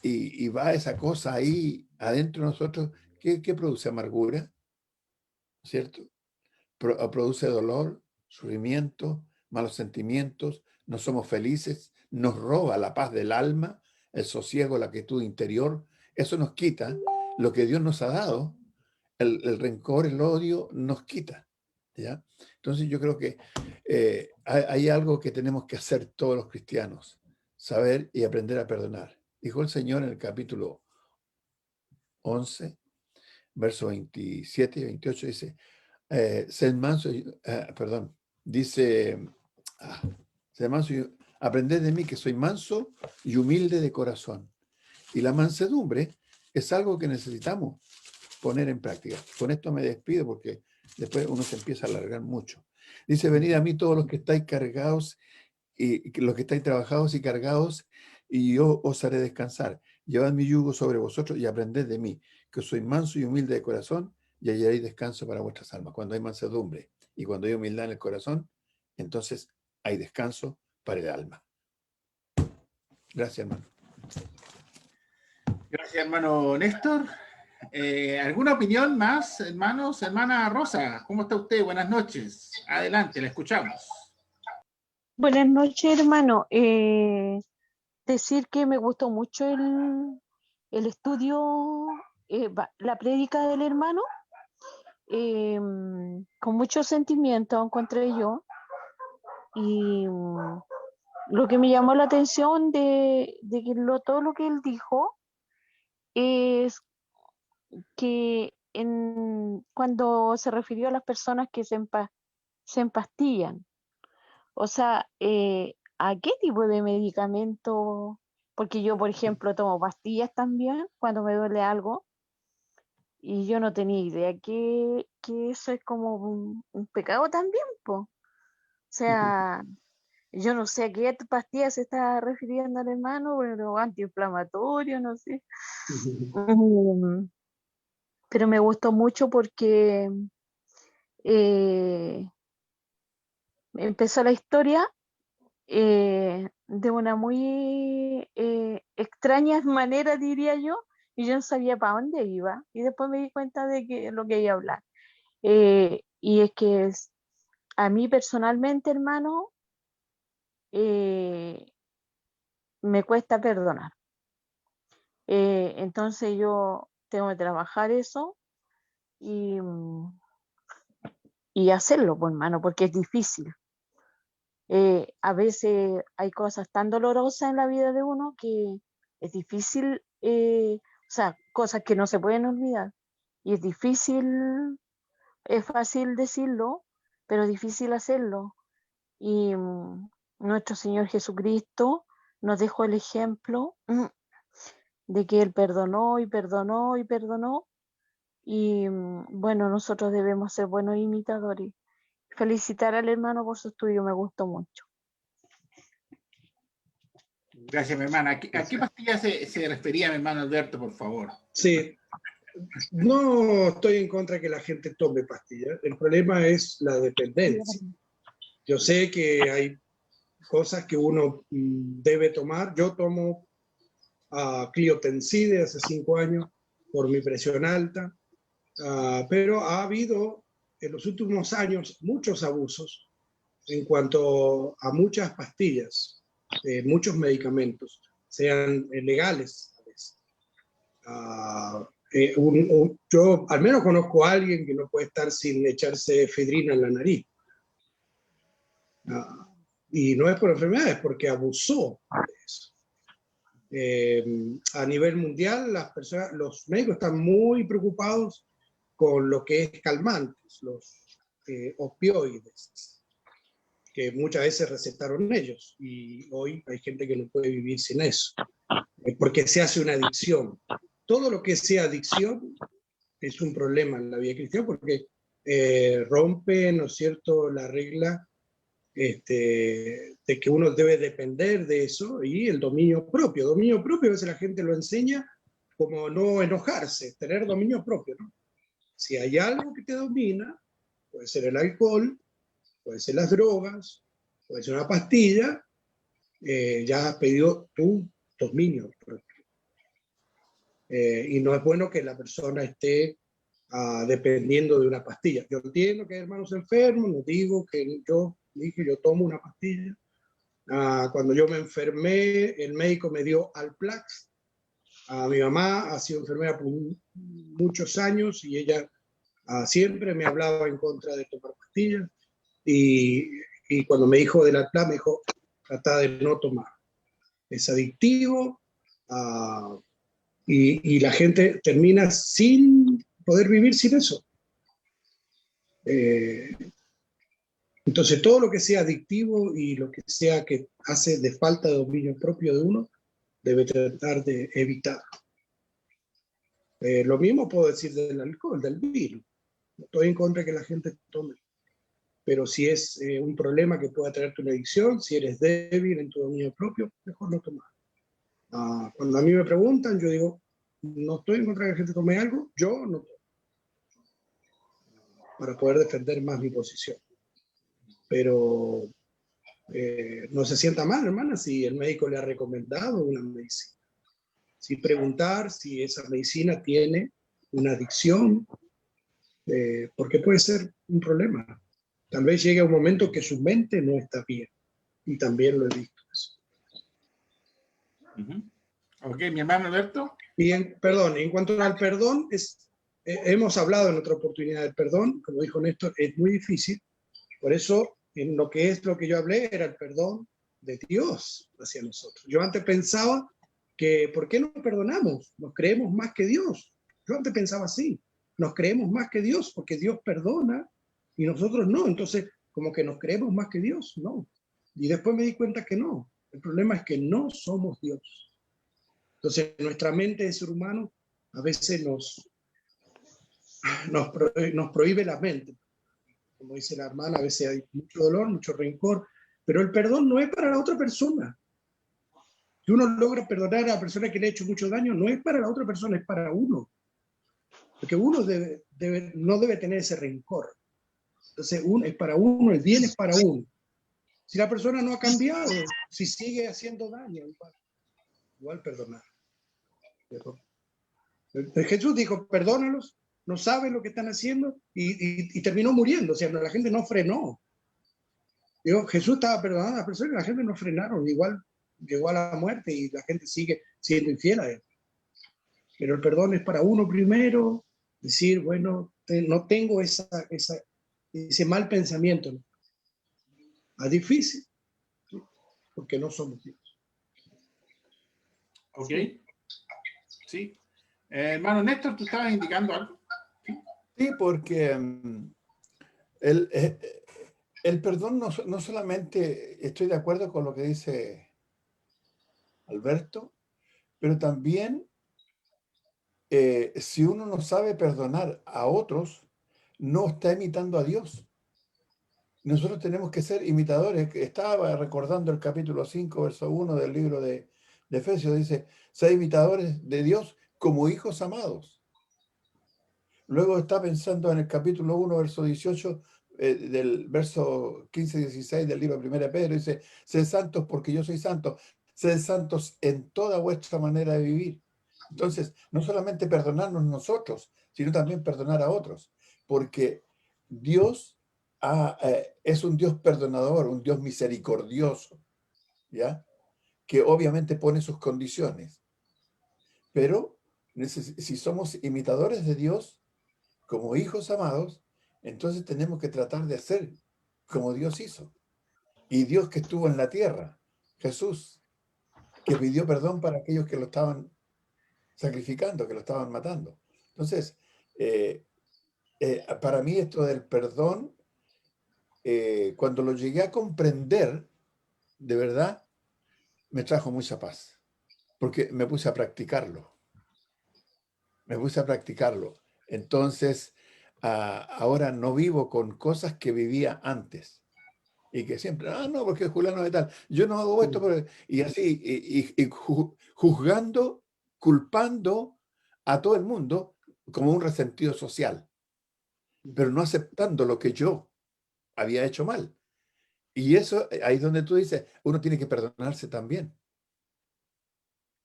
y va esa cosa ahí adentro de nosotros, ¿qué produce? Amargura, ¿cierto? Produce dolor, sufrimiento, malos sentimientos, no somos felices, nos roba la paz del alma, el sosiego, la quietud interior. Eso nos quita lo que Dios nos ha dado, el rencor, el odio nos quita, ¿ya? Entonces yo creo que hay algo que tenemos que hacer todos los cristianos, saber y aprender a perdonar. Dijo el Señor en el capítulo 11, verso 27 y 28, dice, sed manso, dice, sed manso, aprended de mí que soy manso y humilde de corazón. Y la mansedumbre es algo que necesitamos poner en práctica. Con esto me despido porque después uno se empieza a alargar mucho. Dice, venid a mí todos los que estáis cargados y los que estáis trabajados y cargados, y yo os haré descansar. Llevad mi yugo sobre vosotros y aprended de mí, que soy manso y humilde de corazón, y hallaréis descanso para vuestras almas. Cuando hay mansedumbre y cuando hay humildad en el corazón, entonces hay descanso para el alma. Gracias, hermano. Gracias, hermano Néstor. ¿Alguna opinión más, hermanos? Hermana Rosa, ¿cómo está usted? Buenas noches. Adelante, la escuchamos. Buenas noches, hermano. Decir que me gustó mucho el estudio, la prédica del hermano, con mucho sentimiento encontré yo. Y lo que me llamó la atención de que todo lo que él dijo es que cuando se refirió a las personas que se empastillan, o sea, ¿a qué tipo de medicamento? Porque yo, por ejemplo, tomo pastillas también cuando me duele algo y yo no tenía idea que eso es como un pecado también, po. O sea, yo no sé a qué pastilla se está refiriendo al hermano, pero antiinflamatorio, no sé. Pero me gustó mucho porque empezó la historia de una muy extraña manera, diría yo, y yo no sabía para dónde iba. Y después me di cuenta de que lo que iba a hablar. Y es que a mí personalmente, hermano, me cuesta perdonar. Entonces yo tengo que trabajar eso y, y hacerlo, pues, hermano, porque es difícil. A veces hay cosas tan dolorosas en la vida de uno que es difícil, o sea, cosas que no se pueden olvidar. Y es difícil, es fácil decirlo, pero es difícil hacerlo. Y nuestro Señor Jesucristo nos dejó el ejemplo de que Él perdonó y perdonó y perdonó. Y bueno, nosotros debemos ser buenos imitadores. Felicitar al hermano por su estudio, me gustó mucho. Gracias, mi hermana. ¿A qué pastilla se refería mi hermano Alberto, por favor? Sí, no estoy en contra de que la gente tome pastillas. El problema es la dependencia. Yo sé que hay cosas que uno debe tomar. Yo tomo Cliotenside hace 5 años por mi presión alta, pero ha habido en los últimos años muchos abusos en cuanto a muchas pastillas, muchos medicamentos, sean legales a veces. Yo al menos conozco a alguien que no puede estar sin echarse efedrina en la nariz. Y no es por enfermedad, es porque abusó de eso. A nivel mundial, los médicos están muy preocupados con lo que es calmantes, los opioides, que muchas veces recetaron ellos, y hoy hay gente que no puede vivir sin eso, porque se hace una adicción. Todo lo que sea adicción es un problema en la vida cristiana, porque rompe, ¿no es cierto?, la regla de que uno debe depender de eso, y el dominio propio. Dominio propio, a veces la gente lo enseña como no enojarse, tener dominio propio, ¿no? Si hay algo que te domina, puede ser el alcohol, puede ser las drogas, puede ser una pastilla, ya has pedido tu dominio propio. Y no es bueno que la persona esté dependiendo de una pastilla. Yo entiendo que hay hermanos enfermos, no digo que yo tomo una pastilla. Cuando yo me enfermé, el médico me dio Alplax. Mi mamá ha sido enfermera por muchos años y ella siempre me hablaba en contra de tomar pastillas. Y cuando me dijo del Alplax, me dijo, trata de no tomar. Es adictivo y la gente termina sin poder vivir sin eso. Entonces, todo lo que sea adictivo y lo que sea que hace de falta de dominio propio de uno, debe tratar de evitar. Lo mismo puedo decir del alcohol, del vino. No estoy en contra de que la gente tome. Pero si es un problema que pueda traerte una adicción, si eres débil en tu dominio propio, mejor no tomar. Cuando a mí me preguntan, yo digo, no estoy en contra de que la gente tome algo, yo no tomo. Para poder defender más mi posición. Pero no se sienta mal, hermana, si el médico le ha recomendado una medicina. Sin preguntar si esa medicina tiene una adicción, porque puede ser un problema. Tal vez llegue un momento que su mente no está bien. Y también lo he visto eso. Ok, mi hermano Alberto. Y perdón, en cuanto al perdón, hemos hablado en otra oportunidad del perdón, como dijo Néstor, es muy difícil. Por eso, en lo que yo hablé, era el perdón de Dios hacia nosotros. Yo antes pensaba que, ¿por qué no perdonamos? Nos creemos más que Dios. Yo antes pensaba así, nos creemos más que Dios, porque Dios perdona y nosotros no. Entonces, como que nos creemos más que Dios, no. Y después me di cuenta que no. El problema es que no somos Dios. Entonces, nuestra mente de ser humano a veces nos prohíbe la mente. Como dice la hermana, a veces hay mucho dolor, mucho rencor, pero el perdón no es para la otra persona. Si uno logra perdonar a la persona que le ha hecho mucho daño, no es para la otra persona, es para uno. Porque uno no debe tener ese rencor. Entonces, es para uno, el bien es para uno. Si la persona no ha cambiado, si sigue haciendo daño, igual perdonar. Jesús dijo, perdónalos, no saben lo que están haciendo, y terminó muriendo. O sea, la gente no frenó. Jesús estaba perdonando a las personas y la gente no frenaron. Igual llegó a la muerte y la gente sigue siendo infiel a él. Pero el perdón es para uno primero, decir, bueno, no tengo ese mal pensamiento. Es difícil, porque no somos Dios. Ok. Sí. Hermano Néstor, ¿tú estabas indicando algo? Sí, porque el perdón no solamente estoy de acuerdo con lo que dice Alberto, pero también si uno no sabe perdonar a otros, no está imitando a Dios. Nosotros tenemos que ser imitadores. Estaba recordando el capítulo 5, verso 1 del libro de Efesios, dice, sed imitadores de Dios como hijos amados. Luego está pensando en el capítulo 1, verso 18, del verso 15-16 del libro de 1 Pedro, dice, sed santos porque yo soy santo, sed santos en toda vuestra manera de vivir. Entonces, no solamente perdonarnos nosotros, sino también perdonar a otros, porque Dios es un Dios perdonador, un Dios misericordioso, ¿ya? Que obviamente pone sus condiciones. Pero si somos imitadores de Dios, como hijos amados, entonces tenemos que tratar de hacer como Dios hizo. Y Dios que estuvo en la tierra, Jesús, que pidió perdón para aquellos que lo estaban sacrificando, que lo estaban matando. Entonces, para mí esto del perdón, cuando lo llegué a comprender, de verdad, me trajo mucha paz, porque me puse a practicarlo. Me puse a practicarlo. Entonces, ahora no vivo con cosas que vivía antes. Y que siempre, no, porque Juliano de tal, yo no hago esto, y así, y juzgando, culpando a todo el mundo como un resentido social, pero no aceptando lo que yo había hecho mal. Y eso, ahí es donde tú dices, uno tiene que perdonarse también.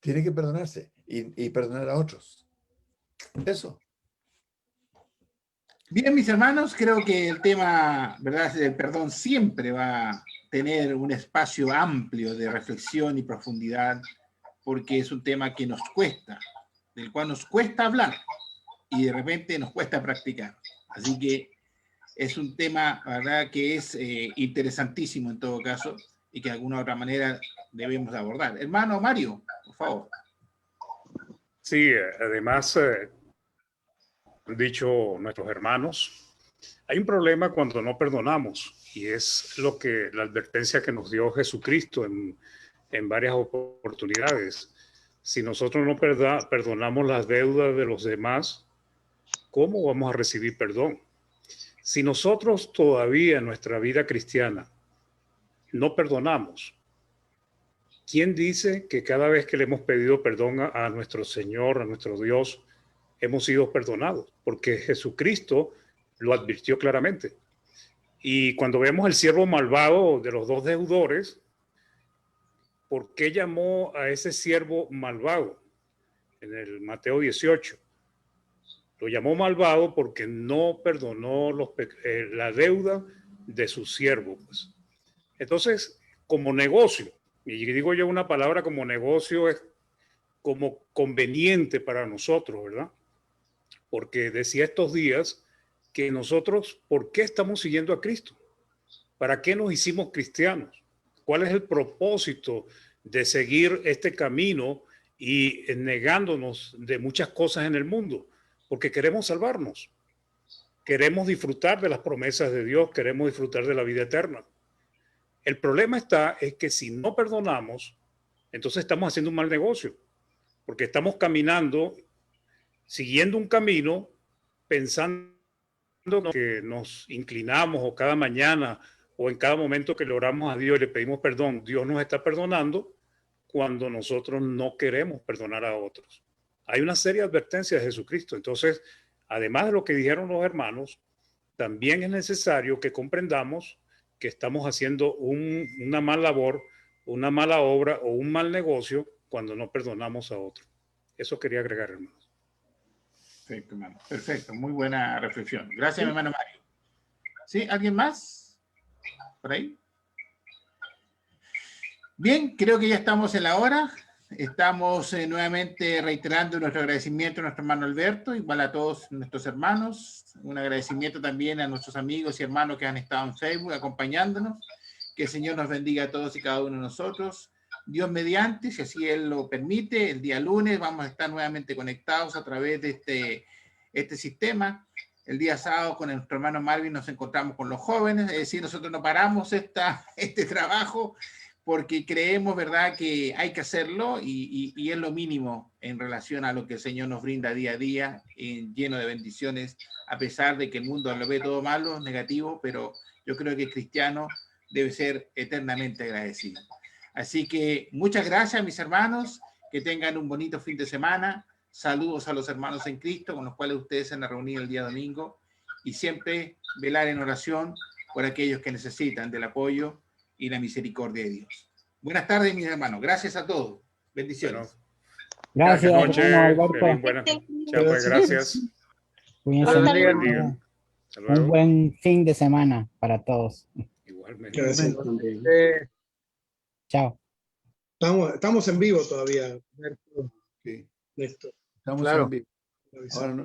Tiene que perdonarse y perdonar a otros. Eso. Bien, mis hermanos, creo que el tema, ¿verdad?, del perdón siempre va a tener un espacio amplio de reflexión y profundidad, porque es un tema que nos cuesta, del cual nos cuesta hablar y de repente nos cuesta practicar. Así que es un tema, ¿verdad?, que es interesantísimo en todo caso y que de alguna u otra manera debemos abordar. Hermano Mario, por favor. Sí, además, han dicho nuestros hermanos, hay un problema cuando no perdonamos y es la advertencia que nos dio Jesucristo en varias oportunidades. Si nosotros no perdonamos las deudas de los demás, ¿cómo vamos a recibir perdón? Si nosotros todavía en nuestra vida cristiana no perdonamos, ¿quién dice que cada vez que le hemos pedido perdón a nuestro Señor, a nuestro Dios, hemos sido perdonados? Porque Jesucristo lo advirtió claramente. Y cuando vemos el siervo malvado de los dos deudores, ¿por qué llamó a ese siervo malvado? En el Mateo 18. Lo llamó malvado porque no perdonó la deuda de su siervo. Pues. Entonces, como negocio, y digo yo una palabra como negocio es como conveniente para nosotros, ¿verdad? Porque decía estos días que nosotros, ¿por qué estamos siguiendo a Cristo? ¿Para qué nos hicimos cristianos? ¿Cuál es el propósito de seguir este camino y negándonos de muchas cosas en el mundo? Porque queremos salvarnos. Queremos disfrutar de las promesas de Dios, queremos disfrutar de la vida eterna. El problema es que si no perdonamos, entonces estamos haciendo un mal negocio, porque estamos caminando, siguiendo un camino, pensando que nos inclinamos o cada mañana o en cada momento que le oramos a Dios y le pedimos perdón, Dios nos está perdonando cuando nosotros no queremos perdonar a otros. Hay una seria advertencia de Jesucristo. Entonces, además de lo que dijeron los hermanos, también es necesario que comprendamos que estamos haciendo una mala labor, una mala obra o un mal negocio cuando no perdonamos a otros. Eso quería agregar, hermanos. Perfecto, hermano. Perfecto. Muy buena reflexión. Gracias, mi hermano Mario. ¿Sí? ¿Alguien más? ¿Por ahí? Bien, creo que ya estamos en la hora. Estamos nuevamente reiterando nuestro agradecimiento a nuestro hermano Alberto, igual a todos nuestros hermanos. Un agradecimiento también a nuestros amigos y hermanos que han estado en Facebook acompañándonos. Que el Señor nos bendiga a todos y cada uno de nosotros. Dios mediante, si así Él lo permite, el día lunes vamos a estar nuevamente conectados a través de este sistema. El día sábado con nuestro hermano Marvin nos encontramos con los jóvenes, es decir, nosotros no paramos este trabajo porque creemos, ¿verdad?, que hay que hacerlo y es lo mínimo en relación a lo que el Señor nos brinda día a día, lleno de bendiciones, a pesar de que el mundo lo ve todo malo, negativo, pero yo creo que el cristiano debe ser eternamente agradecido. Así que muchas gracias, mis hermanos, que tengan un bonito fin de semana. Saludos a los hermanos en Cristo, con los cuales ustedes se han reunido el día domingo, y siempre velar en oración por aquellos que necesitan del apoyo y la misericordia de Dios. Buenas tardes, mis hermanos. Gracias a todos. Bendiciones. Bueno, Gracias, noche, hermano Alberto. buenas. Chao, pues, gracias. Cuídense Hasta mucho. luego. Hasta luego. Un buen fin de semana para todos. Igualmente. Gracias también. Chao. Estamos en vivo todavía, Sí, Néstor. estamos Claro. en vivo. Ahora no,